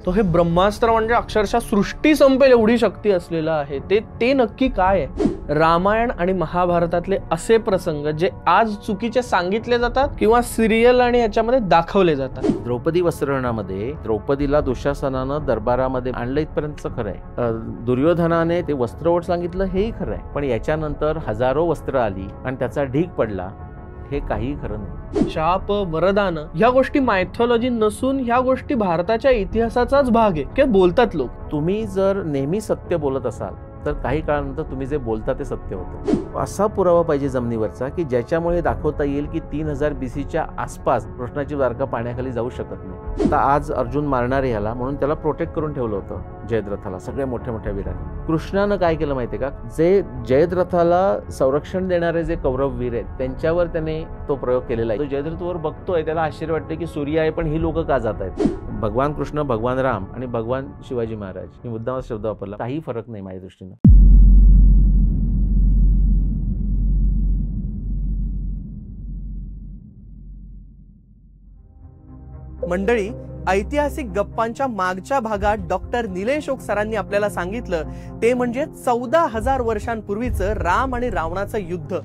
तो हे ब्रह्मास्त्र म्हणजे अक्षरशः सृष्टी संपेल एवढी शक्ती असलेलं आहे. ते नक्की काय आहे? रामायण आणि महाभारतातले असे प्रसंग जे आज चुकीचे सांगितले जातात किंवा सिरियल आणि याच्यामध्ये दाखवले जातात. द्रौपदी वस्त्रहरणामध्ये द्रौपदीला दुःशासनानं दरबारामध्ये आणलं इथपर्यंतचं खरं आहे. दुर्योधनाने ते वस्त्रवट सांगितलं हेही खरं आहे. पण याच्यानंतर हजारो वस्त्र आली आणि त्याचा ढीग पडला, हे काही खरं नाही. शाप, वरदान ह्या गोष्टी मायथॉलॉजी नसून ह्या गोष्टी भारताच्या इतिहासाचाच भाग आहे की बोलतात लोक. तुम्ही जर नेहमी सत्य बोलत असाल तर काही काळानंतर तुम्ही जे बोलता ते सत्य होतं. असा पुरावा पाहिजे जमिनीवरचा की ज्याच्यामुळे दाखवता येईल की 3000 BCच्या आसपास कृष्णाची द्वारका पाण्याखाली जाऊ शकत नाही. आता आज अर्जुन मारणारे ह्याला म्हणून त्याला प्रोटेक्ट करून ठेवलं होतं जयद्रथाला, सगळ्या मोठ्या मोठ्या वीरांनी. कृष्णानं काय केलं माहितीये का? जे जयद्रथाला संरक्षण देणारे जे कौरव वीर आहेत त्यांच्यावर त्याने तो प्रयोग केलेला आहे. तो जयद्रथवर बघतोय, त्याला आश्चर्य वाटते की सूर्य आहे पण ही लोक का जात आहेत. भगवान कृष्ण, भगवान राम आणि भगवान शिवाजी महाराज मी मुद्दाम शब्द वापरला, काही फरक नाही माझ्या दृष्टीनं. मंडळी, ऐतिहासिक गप्पांच्या मागच्या भागात डॉक्टर निलेश ओक सरांनी आपल्याला सांगितलं ते म्हणजे 14,000 वर्षांपूर्वीचं राम आणि रावणाचं युद्ध.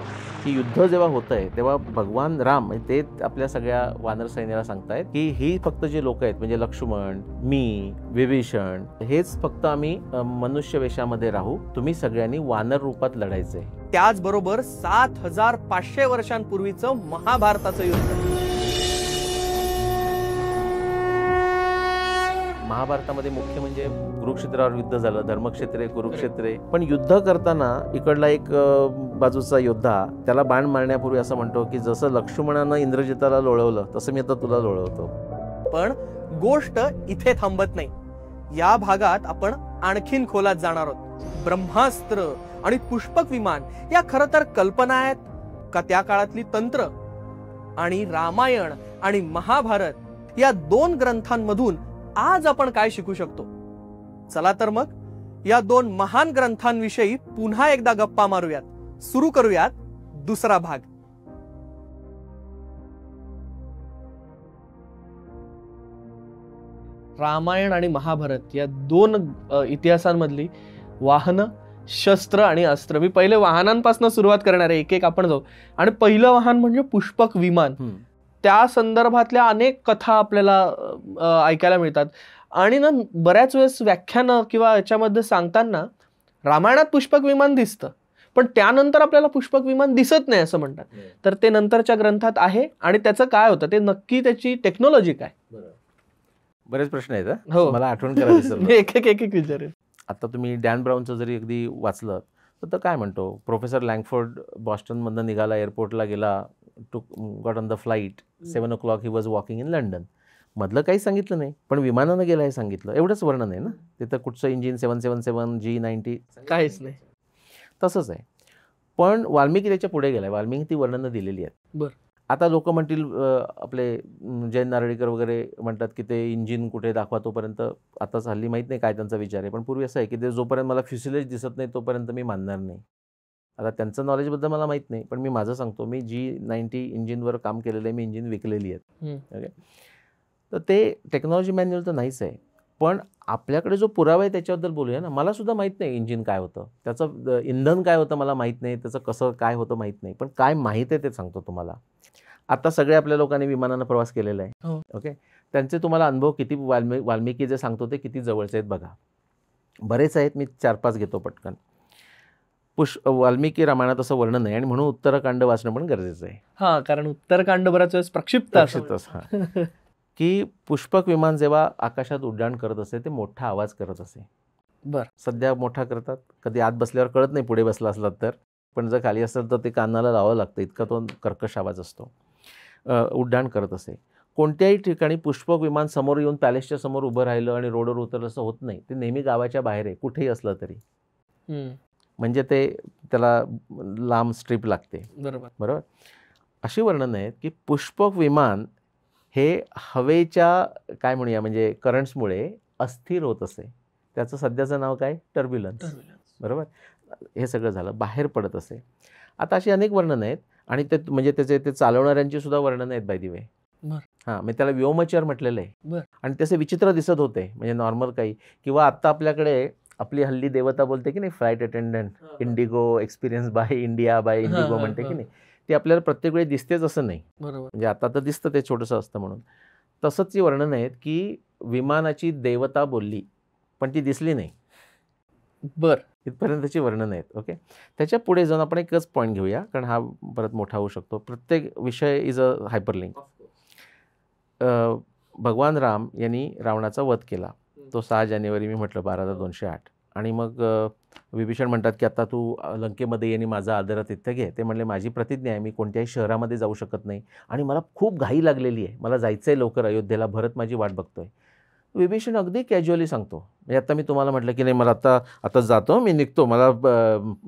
ही युद्ध जेव्हा होतंय तेव्हा भगवान राम ते आपल्या सगळ्या वानर सैन्याला सांगतायत की ही फक्त जे लोक आहेत म्हणजे लक्ष्मण, मी, विभीषण, हेच फक्त आम्ही मनुष्य वेशामध्ये राहू, तुम्ही सगळ्यांनी वानर रूपात लढायचंय. त्याचबरोबर 7,500 वर्षांपूर्वीचं महाभारताचं युद्ध. महाभारतामध्ये मुख्य म्हणजे कुरुक्षेत्रावर युद्ध झालं, धर्मक्षेत्रे, कुरुक्षेत्रे. पण युद्ध करताना इकडला एक बाजूचा योद्धा त्याला बाण मारण्यापूर्वी असं म्हणतो की जसं लक्ष्मणानं इंद्रजिताला लोळवलं तसं मी आता तुला लोळवतो. पण गोष्ट इथे थांबत नाही. या भागात आपण आणखीन खोलात जाणार आहोत. ब्रह्मास्त्र आणि पुष्पक विमान या खरं तर कल्पना आहेत का त्या काळातली तंत्र? आणि रामायण आणि महाभारत या 2 ग्रंथांमधून आज आपण काय शिकू शकतो? चला तर मग या 2 महान ग्रंथांविषयी पुन्हा एकदा गप्पा मारूयात. सुरू करूयात दुसरा भाग. रामायण आणि महाभारत या 2 इतिहासांमधली वाहनं, शस्त्र आणि अस्त्र. मी पहिले वाहनांपासून सुरुवात करणार आहे, एक एक आपण जाऊ. आणि पहिलं वाहन म्हणजे पुष्पक विमान. त्या संदर्भातल्या अनेक कथा आपल्याला ऐकायला मिळतात. आणि ना बऱ्याच वेळेस व्याख्यानं किंवा याच्यामध्ये सांगताना रामायणात पुष्पक विमान दिसतं पण त्यानंतर आपल्याला पुष्पक विमान दिसत नाही असं म्हणतात. तर ते नंतरच्या ग्रंथात आहे आणि त्याचं काय होतं ते नक्की, त्याची टेक्नॉलॉजी काय? बरेच प्रश्न आहेत. हो, मला आठवण करा. एक विचारेल. आता तुम्ही डॅन ब्राऊनचं जरी अगदी वाचलं तर काय म्हणतो, प्रोफेसर लँगफोर्ड बॉस्टनमधनं निघाला, एअरपोर्टला गेला, got on the flight, 7 o'clock he was walking in London. मधलं काही सांगितलं नाही पण विमानानं गेलं हे सांगितलं. एवढंच वर्णन आहे ना. तिथं कुठचं इंजिन 777 G90 काहीच नाही. तसंच आहे. पण वाल्मिकी त्याच्या पुढे गेलाय. वाल्मिकी ती वर्णनं दिलेली आहेत. बरं. आता लोक म्हणतील, आपले जयंत नारळीकर वगैरे म्हणतात की ते इंजिन कुठे दाखवा, तोपर्यंत आताच हल्ली माहीत नाही काय त्यांचा विचार आहे. पण पूर्वी असं आहे की ते जोपर्यंत मला फ्युसिलेज दिसत नाही तोपर्यंत मी मानणार नाही. आता त्यांचं नॉलेजबद्दल मला माहीत नाही पण मी माझं सांगतो, मी G90 इंजिनवर काम केलेलं आहे, मी इंजिन विकलेली आहेत. ओके. तर ते टेक्नॉलॉजी मॅन्युअल तर नाहीच आहे पण आपल्याकडे जो पुरावा आहे त्याच्याबद्दल बोलूया ना. मला सुद्धा माहीत नाही इंजिन काय होतं, त्याचं इंधन काय होतं मला माहीत नाही, त्याचं कसं काय होतं माहीत नाही. पण काय माहीत आहे ते सांगतो तुम्हाला. आता सगळे आपल्या लोकांनी विमानानं प्रवास केलेला आहे. ओके. त्यांचे तुम्हाला अनुभव किती वाल्मिकी जे सांगतो ते किती जवळचे आहेत बघा. बरेच आहेत, मी 4-5 घेतो पटकन. वाल्मिकी रामायणात असं वर्णन आहे आणि म्हणून उत्तरकांड वाचणं पण गरजेचं आहे. हा, कारण उत्तरकांड बऱ्याच वेळेस प्रक्षिप्त असतं की पुष्पक विमान जेव्हा आकाशात उड्डाण करत असे ते मोठा आवाज करत असे. बरं. सध्या मोठा करतात, कधी आत बसल्यावर कळत नाही पुढे बसला असलात तर, पण जर खाली असेल तर ते कानाला लावावं लागतं, इतका तो कर्कश आवाज असतो. उड्डाण करत असे. कोणत्याही ठिकाणी पुष्पक विमान समोर येऊन पॅलेसच्या समोर उभं राहिलं आणि रोडवर उतरलं असं होत नाही. ते नेहमी गावाच्या बाहेर आहे, कुठेही असलं तरी. म्हणजे ते त्याला लांब स्ट्रीप लागते. बरोबर. अशी वर्णन आहेत की पुष्पक विमान हे हवेच्या काय म्हणूया म्हणजे करंट्समुळे अस्थिर होत असे. त्याचं सध्याचं नाव काय? टर्ब्युलन्स. बरोबर. हे सगळं झालं, बाहेर पडत असे. आता अशी अनेक वर्णनं आहेत आणि ते म्हणजे त्याचे ते चालवणाऱ्यांची सुद्धा वर्णनं आहेत बाय द वे. हां, म्हणजे त्याला व्योमचर म्हटलेलं आहे. बरं. आणि तसे विचित्र दिसत होते, म्हणजे नॉर्मल काही. किंवा आत्ता आपल्याकडे आपली हल्ली देवता बोलते की नाही, flight attendant, IndiGo experience by India, by IndiGo म्हणते की नाही, ती आपल्याला प्रत्येक वेळी दिसतेच असं नाही. बरोबर. म्हणजे आता तर दिसतं ते छोटंसं असतं म्हणून. तसंच ती वर्णन आहेत की विमानाची देवता बोलली, पण ती दिसली नाही. बर. इथपर्यंतची वर्णन आहेत. ओके. त्याच्या पुढे जाऊन आपण एकच पॉईंट घेऊया, कारण हा परत मोठा होऊ शकतो. प्रत्येक विषय इज अ हायपरलिंक. भगवान राम यांनी रावणाचा वध केला. तो 6 जानेवारी मी म्हटलं 12,208. आणि मग विभीषण म्हणतात की आता तू लंकेमध्ये ये आणि माझा आदरातिथ्य घे. ते म्हणले माझी प्रतिज्ञा आहे, मी कोणत्याही शहरामध्ये जाऊ शकत नाही आणि मला खूप घाई लागलेली आहे, मला जायचं आहे लवकर अयोध्येला, भरत माझी वाट बघतोय. विभीषण अगदी कॅज्युअली सांगतो, म्हणजे आता मी तुम्हाला म्हटलं की नाही मला आता जातो, मी निघतो, मला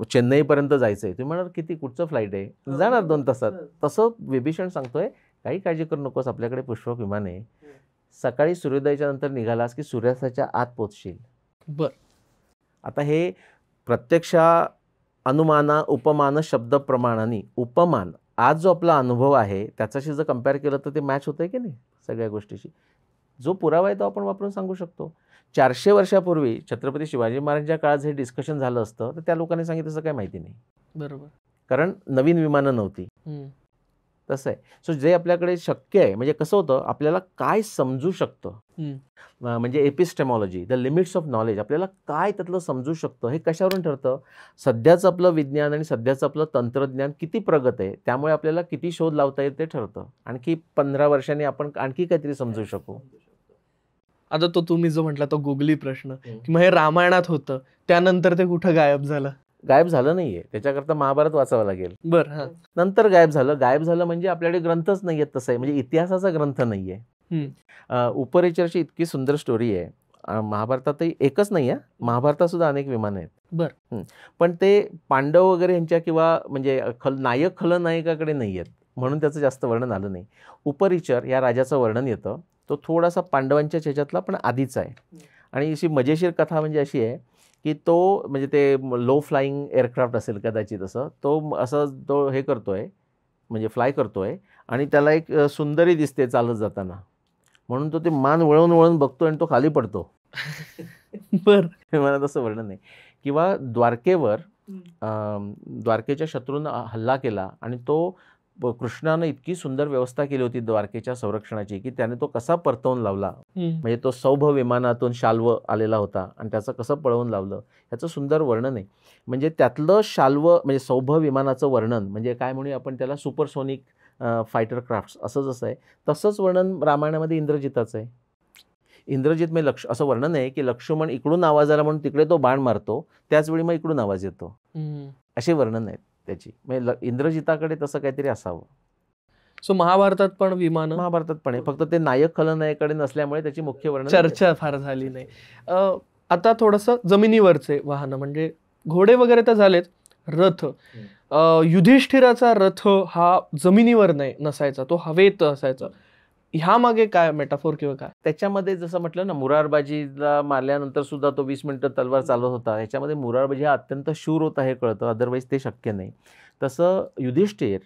चेन्नईपर्यंत जायचं आहे. तुम्ही म्हणाल किती, कुठचं फ्लाईट आहे, जाणार 2 तासात. तसं विभीषण सांगतोय काही काळजी करू नकोस, आपल्याकडे पुष्पक विमान आहे, सकाळी सूर्योदयाच्या नंतर निघालास की सूर्यास्ताच्या आत पोचशील. बर. आता हे प्रत्यक्ष अनुमाना उपमान शब्द प्रमाणाने, उपमान आज जो आपला अनुभव आहे त्याच्याशी जर कम्पेअर केलं तर ते मॅच होतंय की नाही सगळ्या गोष्टीशी. जो पुरावा आहे तो आपण वापरून सांगू शकतो. 400 वर्षापूर्वी छत्रपती शिवाजी महाराजांच्या काळात हे डिस्कशन झालं असतं तर त्या लोकांनी सांगितलं असं काही माहिती नाही. बरोबर. कारण नवीन विमानं नव्हती. तसं आहे. सो जे आपल्याकडे शक्य आहे, म्हणजे कसं होतं आपल्याला काय समजू शकतं, म्हणजे एपिस्टेमॉलॉजी, द लिमिट्स ऑफ नॉलेज, आपल्याला काय त्यातलं समजू शकतं हे कशावरून ठरतं, सध्याचं आपलं विज्ञान आणि सध्याचं आपलं तंत्रज्ञान किती प्रगत आहे, त्यामुळे आपल्याला किती शोध लावता येईल ते ठरतं. आणखी 15 वर्षांनी आपण आणखी काहीतरी समजू शकू. आता तो तुम्ही जो म्हटला तो गुगली प्रश्न, की मग हे रामायणात होतं त्यानंतर ते कुठं गायब झालं? गायब झालं नाहीये, त्याच्याकरता महाभारत वाचावं लागेल. बरं. नंतर गायब झालं म्हणजे आपल्याकडे ग्रंथच नाहीयेत, तसं आहे, म्हणजे इतिहासाचा ग्रंथ नाहीये. उपरिचरची इतकी सुंदर स्टोरी आहे. महाभारतातही एकच नाही आहे, महाभारतात सुद्धा अनेक विमान आहेत. बरं. पण ते पांडव वगैरे यांच्या किंवा म्हणजे नायक खलनायकाकडे नाही आहेत, म्हणून त्याचं जास्त वर्णन आलं नाही. उपरिचर या राजाचं वर्णन येतं, तो थोडासा पांडवांच्या ह्याच्यातला पण आधीचा आहे. आणि अशी मजेशीर कथा म्हणजे अशी आहे की तो म्हणजे ते लो फ्लाईंग एअरक्राफ्ट असेल कदाचित, असं तो हे करतोय, म्हणजे फ्लाय करतोय आणि त्याला एक सुंदरी दिसते चालत जाताना, म्हणून तो ते मान वळवून बघतो आणि तो खाली पडतो. बर. मला तसं वर्णन नाही. किंवा द्वारकेच्या शत्रूंना हल्ला केला आणि तो कृष्णानं इतकी सुंदर व्यवस्था केली होती द्वारकेच्या संरक्षणाची की त्याने तो कसा परतवून लावला, म्हणजे तो सौभ विमानातून शाल्व आलेला होता आणि त्याचं कसं पळवून लावलं, याचं सुंदर वर्णन आहे. म्हणजे त्यातलं शाल्व म्हणजे सौभ विमानाचं वर्णन म्हणजे काय म्हणूया आपण त्याला, सुपरसोनिक फायटर क्राफ्ट्स असं जसं आहे तसंच वर्णन रामायणामध्ये इंद्रजिताचं आहे. इंद्रजित म्हणजे असं वर्णन आहे की लक्ष्मण इकडून आवाज आला म्हणून तिकडे तो बाण मारतो, त्याचवेळी मग इकडून आवाज येतो, असे वर्णन आहेत त्याची. म्हणजे इंद्रजिताकडे तसं काहीतरी असावं. सो महाभारतात पण विमान, महाभारतात पण आहे, फक्त ते नायक खलनायकाकडे नसल्यामुळे त्याची मुख्य वर्णन चर्चा फार झाली नाही. आता थोडंसं जमिनीवरचे वाहन म्हणजे घोडे वगैरे तर झालेच, रथ. युधिष्ठिराचा रथ हा जमिनीवर नसायचा, तो हवेत असायचा. ह्या मागे काय मेटाफोर किंवा काय? त्याच्यामध्ये जसं म्हटलं ना, मुरारबाजीला मारल्यानंतर सुद्धा तो 20 मिनिटं तलवार चालवत होता. ह्याच्यामध्ये मुरारबाजी हा अत्यंत शूर होता हे कळतं, अदरवाईज ते शक्य नाही. तसं युधिष्ठिर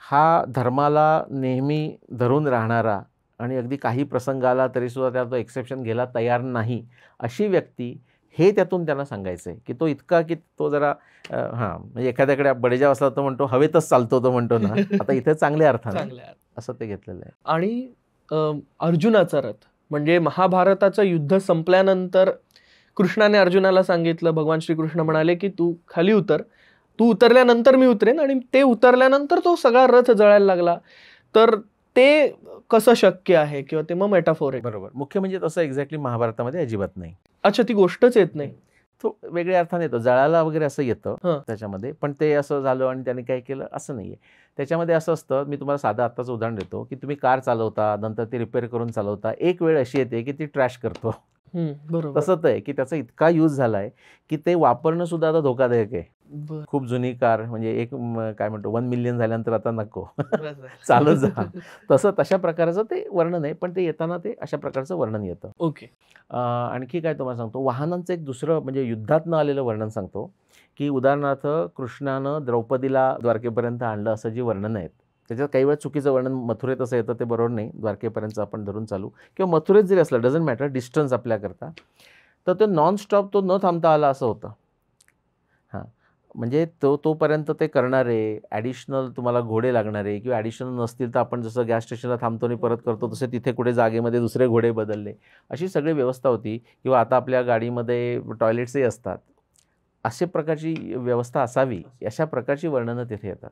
हा धर्माला नेहमी धरून राहणारा आणि अगदी काही प्रसंग आला तरीसुद्धा त्यात तो एक्सेप्शन घ्यायला तयार नाही अशी व्यक्ती, हे त्यातून त्यांना सांगायचं आहे की तो इतका की तो जरा म्हणजे एखाद्याकडे बडेजाव असला तो म्हणतो हवेतच चालतो, तो म्हणतो ना, आता इथे चांगल्या अर्थाने असं ते घेतलेलं आहे. आणि अर्जुनाचा रथ म्हणजे महाभारताचं युद्ध संपल्यानंतर कृष्णाने अर्जुनाला सांगितलं, भगवान श्रीकृष्ण म्हणाले की तू खाली उतर, तू उतरल्यानंतर मी उतरेन, आणि ते उतरल्यानंतर तो सगळा रथ जळायला लागला. तर ते कसं शक्य आहे किंवा ते मग मेटाफोर आहे? बरोबर. मुख्य म्हणजे तसं एक्झॅक्टली महाभारतामध्ये अजिबात नाही. अच्छा, ती गोष्टच येत नाही. तो वेगळ्या अर्थाने येतो, जळाला वगैरे असं येतं त्याच्यामध्ये, पण ते असं झालं आणि त्याने काय केलं असं नाहीये. त्याच्यामध्ये असं असतं, मी तुम्हाला साधं आत्ताचं उदाहरण देतो की तुम्ही कार चालवता, नंतर ती रिपेअर करून चालवता, एक वेळ अशी येते की ती ट्रॅश करतो. बरोबर. तसं तर आहे की त्याचा इतका यूज झालाय की ते वापरणं सुद्धा आता धोकादायक आहे. खूप जुनी कार म्हणजे एक काय म्हणतो 1 मिलियन झाल्यानंतर आता नको चालत जा, तशा प्रकारचं ते वर्णन आहे, पण ते येताना ते अशा प्रकारचं वर्णन येतं. ओके. आणखी काय तुम्हाला सांगतो, वाहनांचं एक दुसरं म्हणजे युद्धात न आलेलं वर्णन सांगतो की उदाहरणार्थ कृष्णानं द्रौपदीला द्वारकेपर्यंत आणलं असं जी वर्णन आहेत त्याच्यात काही वेळा चुकीचं वर्णन मथुरेत असं येतं ते बरोबर नाही, द्वारकेपर्यंत आपण धरून चालू, किंवा मथुरेत जरी असलं डझंट मॅटर, डिस्टन्स आपल्याकरता, तर तो नॉनस्टॉप तो न थांबता आला असं होतं. हां, म्हणजे तोपर्यंत ते करणारे, ॲडिशनल तुम्हाला घोडे लागणारे किंवा ॲडिशनल नसतील तर आपण जसं गॅस स्टेशनला थांबतो आणि परत करतो तसे तिथे कुठे जागेमध्ये दुसरे घोडे बदलले, अशी सगळी व्यवस्था होती. किंवा आता आपल्या गाडीमध्ये टॉयलेट्सही असतात, अशा प्रकारची व्यवस्था असावी, अशा प्रकारची वर्णनं तिथे येतात.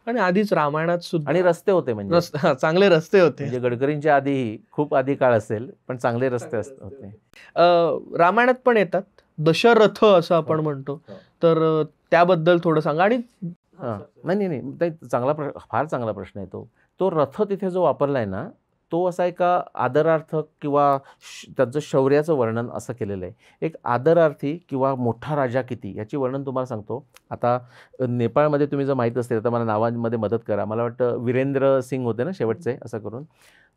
आणि आधीच रामायणात सुद्धा आणि रस्ते होते, म्हणजे चांगले रस्ते होते. म्हणजे गडकरींच्या आधी खूप आधी काळ असेल, पण चांगले रस्ते होते. रामायणात पण येतात दशरथ असं आपण म्हणतो, तर त्याबद्दल थोडं सांगा. आणि नाही, ते फार चांगला प्रश्न आहे तो रथ तिथे जो वापरलाय ना, तो असा एका आदरार्थ किंवा त्याचं शौर्याचं वर्णन असं केलेलं आहे. एक आदरार्थी किंवा मोठा राजा किती याची वर्णन तुम्हाला सांगतो. आता नेपाळमध्ये तुम्ही जर माहीत असेल तर मला नावांमध्ये मदत करा. मला वाटतं वीरेंद्र सिंग होते ना शेवटचे, असं करून.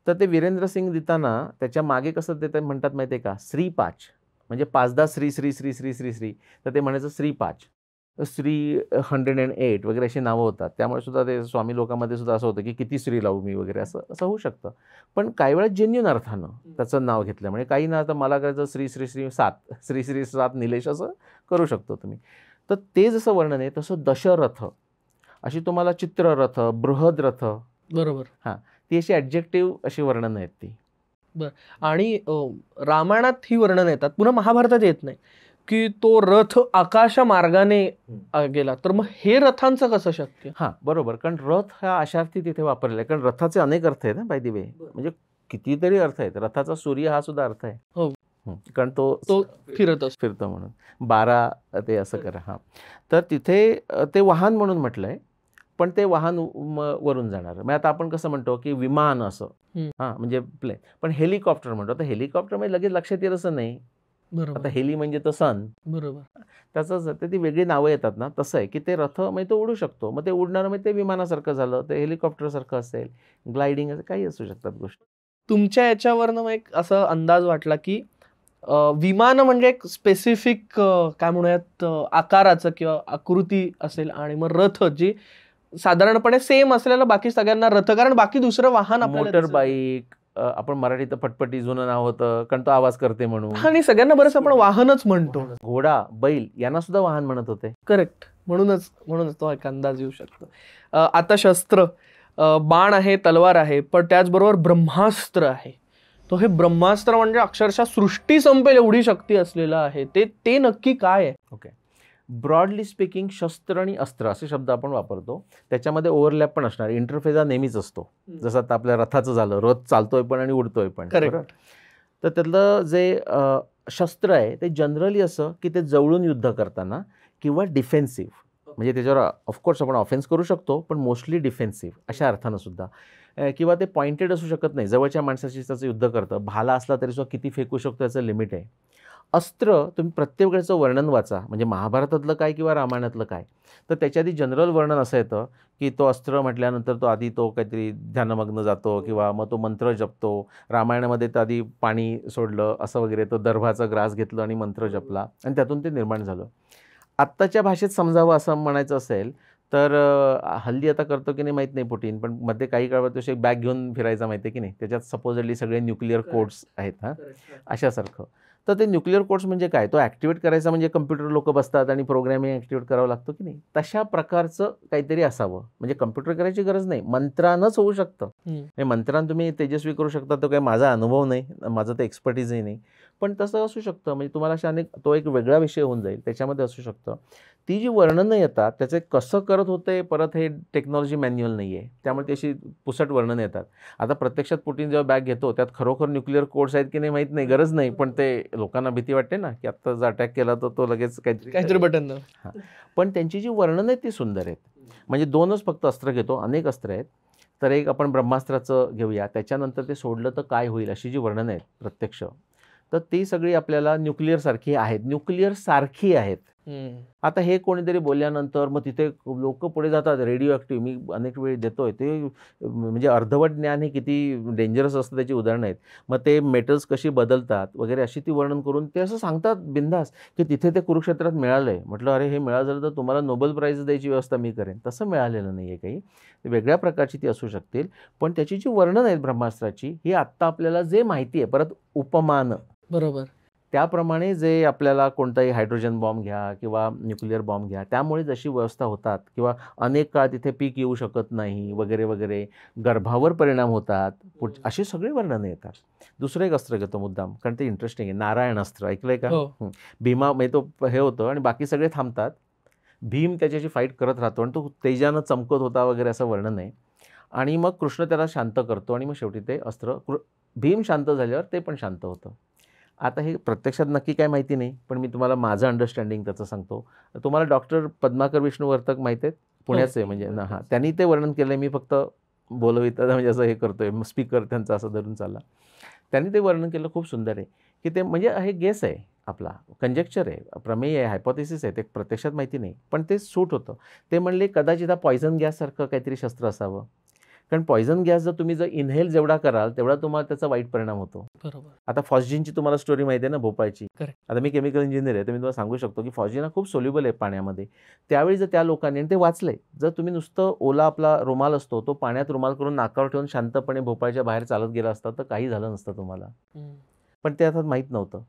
तर ते वीरेंद्र सिंग देताना त्याच्या मागे कसं देतात म्हणतात माहिती आहे का, श्री 5, म्हणजे 5दा श्री श्री श्री श्री श्री श्री, तर ते म्हणायचं श्री 5, श्री 108 वगैरे अशी नावं होतात. त्यामुळे सुद्धा ते स्वामी लोकांमध्ये सुद्धा असं होतं की किती श्री लावू मी वगैरे, असं होऊ शकतं. पण काही वेळा जेन्युइन अर्थानं त्याचं नाव घेतलं, म्हणजे काही ना, आता मला करायचं श्री श्री श्री 7, श्री श्री 7 निलेश, असं करू शकतो तुम्ही. तर ते जसं वर्णन आहे तसं दशरथ अशी तुम्हाला चित्ररथ, बृहद्रथ, बरोबर, हां, ती अशी ॲडजेक्टिव्ह अशी वर्णनं आहेत ती. आणि रामायणात ही वर्णन येतात, पुन्हा महाभारतात येत नाही की तो रथ आकाश मार्गाने गेला. तर मग हे रथांचं कसं शक्य? हां, बरोबर, कारण रथ हा अशार्थी तिथे वापरलेला आहे, कारण रथाचे अनेक अर्थ आहेत ना, बाय द वे, म्हणजे कितीतरी अर्थ आहेत. रथाचा सूर्य हा सुद्धा अर्थ आहे. हो, कारण तो फिरतो म्हणून 12 ते असं करा. हां, तर तिथे ते वाहन म्हणून म्हटलंय, पण ते वाहन वरून जाणार. म्हणजे आता आपण कसं म्हणतो की विमान असं, हां, म्हणजे प्लेन, पण हेलिकॉप्टर म्हणतो. तर हेलिकॉप्टर म्हणजे लगेच लक्षात येत असं नाही. आता हेली म्हणजे तर सन, बरोबर, त्याचं ती वेगळी नावं येतात ना, तसं आहे की ते रथ म्हणजे तो उडू शकतो. मग ते उडणारं म्हणजे ते विमानासारखं झालं, ते हेलिकॉप्टरसारखं असेल, ग्लायडिंग, असं काही असू शकतात गोष्टी. तुमच्या याच्यावरनं मग एक असा अंदाज वाटला की विमान म्हणजे एक स्पेसिफिक काय म्हणूयात आकाराचं किंवा आकृती असेल, आणि मग रथ जी साधारणपणे सेम असलेलं बाकी सगळ्यांना रथ, कारण बाकी दुसरं वाहन मोटर बाईक, आपण मराठीत फटफटी जुनं नाव होतं, कारण तो आवाज करते म्हणून, आणि सगळ्यांना बरंच आपण वाहनच म्हणतो. घोडा, बैल यांना सुद्धा वाहन म्हणत होते. करेक्ट, म्हणूनच तो एक अंदाज येऊ शकतो. आता शस्त्र, बाण आहे, तलवार आहे, पण त्याचबरोबर ब्रह्मास्त्र आहे. तो हे ब्रह्मास्त्र म्हणजे अक्षरशः सृष्टी संपेल एवढी शक्ती असलेलं आहे. ते नक्की काय आहे? ओके, ब्रॉडली स्पीकिंग शस्त्र आणि अस्त्र असे शब्द आपण वापरतो, त्याच्यामध्ये ओव्हरलॅप पण असणार, इंटरफेस हा नेहमीच असतो. जसं आता आपल्या रथाचं झालं, रथ चालतोय पण आणि उडतोय पण. तर त्यातलं जे शस्त्र आहे ते जनरली असं की ते जवळून युद्ध करताना किंवा डिफेन्सिव्ह, म्हणजे त्याच्यावर ऑफकोर्स आपण ऑफेन्स करू शकतो, पण मोस्टली डिफेन्सिव्ह अशा अर्थानं सुद्धा, किंवा ते पॉइंटेड असू शकत नाही, जवळच्या माणसाशी त्याचं युद्ध करतं, भाला असला तरी सुद्धा किती फेकू शकतो याचं लिमिट आहे. अस्त्र तुम्ही प्रत्येक वेळेचं वर्णन वाचा, म्हणजे महाभारतातलं काय किंवा रामायणातलं काय, तर त्याच्या आधी जनरल वर्णन असं येतं की तो अस्त्र म्हटल्यानंतर तो आधी तो काहीतरी ध्यानमग्न जातो किंवा मग तो मंत्र जपतो. रामायणामध्ये तर आधी पाणी सोडलं असं वगैरे, तो दर्भाचा ग्रास घेतलं आणि मंत्र जपला आणि त्यातून ते निर्माण झालं. आत्ताच्या भाषेत समजावं असं म्हणायचं असेल तर हल्ली आता करतो की नाही माहीत नाही पुटिन, पण मध्ये काही काळात तो एक बॅग घेऊन फिरायचा माहिती आहे की नाही, त्याच्यात सपोजली सगळे न्यूक्लिअर कोड्स आहेत. हां, अशासारखं. तर ते न्यूक्लिअर कोड्स म्हणजे काय, तो ॲक्टिवेट करायचा म्हणजे कम्प्युटर लोक बसतात आणि प्रोग्रॅमिंग ॲक्टिवेट करावं लागतो की नाही, तशा प्रकारचं काहीतरी असावं. म्हणजे कम्प्युटर करायची गरज नाही, मंत्रानंच होऊ शकतं. हे मंत्रान तुम्ही तेजस्वी करू शकता, तो काही माझा अनुभव नाही, माझं तर एक्सपर्टीजही नाही, पण तसं असू शकतं. म्हणजे तुम्हाला अशा अनेक, तो एक वेगळा विषय होऊन जाईल, त्याच्यामध्ये असू शकतं. ती जी वर्णनं येतात त्याचे कसं करत होते, परत हे टेक्नॉलॉजी मॅन्युअल नाही आहे, त्यामुळे ती अशी पुसट वर्णनं येतात. आता प्रत्यक्षात पुटिन जेव्हा बॅग घेतो त्यात खरोखर न्यूक्लिअर कोड्स आहेत की नाही माहीत नाही, गरज नाही, पण ते लोकांना भीती वाटते ना की आत्ता जर अटॅक केला तर तो लगेच काहीतरी बटन. हां, पण त्यांची जी वर्णनं आहेत ती सुंदर आहेत. म्हणजे 2च फक्त अस्त्र घेतो, अनेक अस्त्र आहेत. तर एक आपण ब्रह्मास्त्राचं घेऊया, त्याच्यानंतर ते सोडलं तर काय होईल अशी जी वर्णनं आहेत प्रत्यक्ष, तर ती सगळी आपल्याला न्यूक्लिअर सारखी आहेत. आता हे कोणीतरी बोलल्यानंतर मग तिथे लोक पुढे जातात. रेडिओ ॲक्टिव्ह मी अनेक वेळी देतोय ते, म्हणजे अर्धवट ज्ञान हे किती डेंजरस असतं त्याची उदाहरणं आहेत. मग ते मेटल्स कशी बदलतात वगैरे अशी ती वर्णन करून ते असं सांगतात बिंदास, की तिथे ते कुरुक्षेत्रात मिळालंय. म्हटलं अरे हे मिळालं झालं तर तुम्हाला नोबेल प्राईज द्यायची व्यवस्था मी करेन. तसं मिळालेलं नाही आहे काही. वेगळ्या प्रकारची ती असू शकतील, पण त्याची जी वर्णन आहेत ब्रह्मास्त्राची ही आत्ता आपल्याला जे माहिती आहे, परत उपमान बरोबर. त्याप्रमाणे जे आपल्याला कोणताही हायड्रोजन बॉम्ब घ्या किंवा न्यूक्लिअर बॉम्ब घ्या, त्यामुळे जशी व्यवस्था होतात किंवा अनेक काळ तिथे पीक येऊ शकत नाही वगैरे वगैरे, गर्भावर परिणाम होतात, अशी सगळी वर्णनं येतात. दुसरं एक अस्त्र घेतो मुद्दाम, कारण ते इंटरेस्टिंग आहे. नारायण अस्त्र ऐकलंय का? भीमा म्हणजे तो हे होतं आणि बाकी सगळे थांबतात. भीम त्याच्याशी फाईट करत राहतो आणि तो तेजानं चमकत होता वगैरे असं वर्णन आहे. आणि मग कृष्ण त्याला शांत करतो आणि मग शेवटी ते अस्त्र भीम शांत झाल्यावर ते पण शांत होतं. आता हे प्रत्यक्षात नक्की काय माहिती नाही, पण मी तुम्हाला माझं अंडरस्टँडिंग त्याचं सांगतो. तुम्हाला डॉक्टर पद्माकर विष्णुवर्तक माहीत आहेत? पुण्याचे म्हणजे हां, त्यांनी ते वर्णन केलं आहे. मी फक्त बोलविता म्हणजे असं हे करतोय, स्पीकर त्यांचा असं धरून चालला. त्यांनी ते वर्णन केलं, खूप सुंदर आहे. की ते म्हणजे हे गेस आहे आपला, कंजेक्चर आहे, प्रमेय आहे, हायपोथेसिस आहे, ते प्रत्यक्षात माहिती नाही, पण ते सूट होतं. ते म्हणले कदाचित हा पॉयझन गॅससारखं काहीतरी शस्त्र असावं. कारण पॉयझन गॅस जर इनहेल जेवढा कराल तेवढा तुम्हाला त्याचा वाईट परिणाम होतो. बरोबर. आता फॉस्जिनची तुम्हाला स्टोरी माहिती आहे ना, भोपाळची. आता मी केमिकल इंजिनियर आहे, तर मी तुम्हाला सांगू शकतो की फॉस्जिन हा खूप सोल्युबल आहे पाण्यामध्ये. त्यावेळी जर त्या लोकांनी, आणि ते वाचलंय, जर तुम्ही नुसतं ओला आपला रुमाल असतो तो पाण्यात रुमाल करून नाकावर ठेवून शांतपणे भोपाळच्या बाहेर चालत गेला असता तर काही झालं नसतं तुम्हाला. पण ते आता माहीत नव्हतं.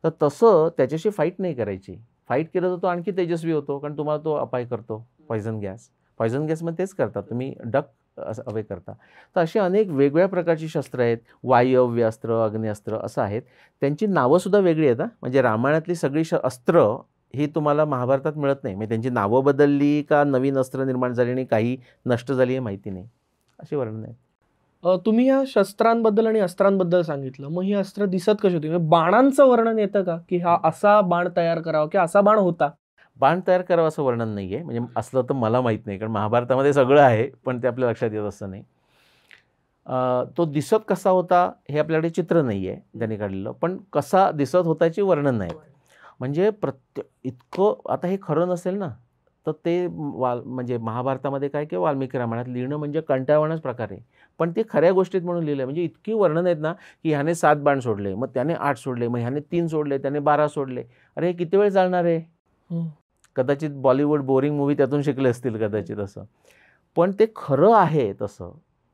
तर तसं त्याच्याशी फाईट नाही करायची. फाईट केलं तर तो आणखी तेजस्वी होतो, कारण तुम्हाला तो अपाय करतो पॉयझन गॅस. पॉयझन गॅसमध्ये तेच करतात, तुम्ही डक असं अवे करता. तर अशी अनेक वेगवेगळ्या प्रकारची शस्त्र आहेत. वायव्य अस्त्र, अग्नेअस्त्र असं आहेत. त्यांची नावंसुद्धा वेगळी आहेत. म्हणजे रामायणातली सगळी अस्त्र ही तुम्हाला महाभारतात मिळत नाही. म्हणजे त्यांची नावं बदलली का नवीन अस्त्र निर्माण झाली आणि काही नष्ट झाली हे माहिती नाही. अशी वर्णन आहे. तुम्ही या शस्त्रांबद्दल आणि अस्त्रांबद्दल सांगितलं, मग ही अस्त्र दिसत कशी होती? म्हणजे बाणांचं वर्णन येतं का, की हा असा बाण तयार करावा की असा बाण होता? बाण तयार करावं असं वर्णन नाही आहे. म्हणजे असलं तर मला माहीत नाही, कारण महाभारतामध्ये सगळं आहे, पण ते आपल्या लक्षात येत असं नाही. तो दिसत कसा होता हे आपल्याकडे चित्र नाही आहे त्यांनी काढलेलं, पण कसा दिसत होताची वर्णन नाही. म्हणजे इतकं आता हे खरं नसेल ना, तर ते म्हणजे महाभारतामध्ये काय किंवा वाल्मिकी रामायणात लिहिणं म्हणजे कंटाळवाणाच प्रकार आहे. पण ते खऱ्या गोष्टीत म्हणून लिहिलं आहे. म्हणजे इतकी वर्णन आहेत ना, की ह्याने 7 बाण सोडले, मग त्याने 8 सोडले, मग ह्याने 3 सोडले, त्याने 12 सोडले. अरे हे किती वेळ चालणार आहे? कदाचित बॉलिवूड बोरिंग मूवी त्यातून शिकले असतील कदाचित असं, पण ते खरं आहे तसं,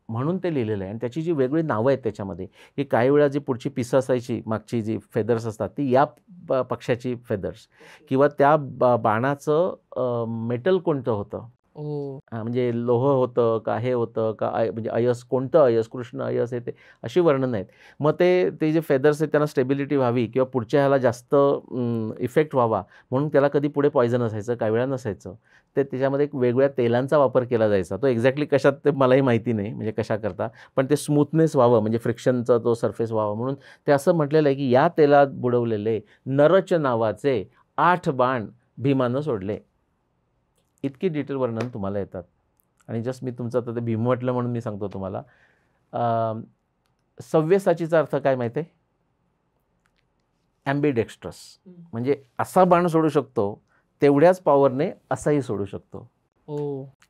म्हणून ते लिहिलेलं आहे. आणि त्याची जी वेगळी नावं आहेत त्याच्यामध्ये, की काही वेळा जी पुढची पिसं असायची, मागची जी फेदर्स असतात ती या पक्षाची फेदर्स, किंवा त्या बाणाचं मेटल कोणतं होतं, म्हणजे लोह होतं का हे होतं का म्हणजे अयस, कोणतं अयस, कृष्ण अयस, हे ते अशी वर्णन आहेत. मग ते जे फेदर्स आहेत त्यांना स्टेबिलिटी व्हावी किंवा पुढच्या ह्याला जास्त इफेक्ट व्हावा म्हणून त्याला कधी पुढे पॉयझन असायचं, काही वेळा नसायचं. ते त्याच्यामध्ये एक वेगळ्या तेलांचा वापर केला जायचा. तो एक्झॅक्टली कशात ते मलाही माहिती नाही, म्हणजे कशा करता, पण ते स्मूथनेस व्हावं, म्हणजे फ्रिक्शनचा तो सरफेस व्हावा म्हणून ते असं म्हटलेलं आहे की या तेलात बुडवलेले नरच नावाचे 8 बाण भीमानं सोडले. इतकी डिटेल वर्णन तुम्हाला येतात. आणि जस्ट मी तुमचं आता ते भीम म्हटलं म्हणून मी सांगतो तुम्हाला. सव्यसाचीचा अर्थ काय माहिती आहे? ॲम्बिडेक्स्ट्रस, म्हणजे असा बाण सोडू शकतो तेवढ्याच पॉवरने असाही सोडू शकतो.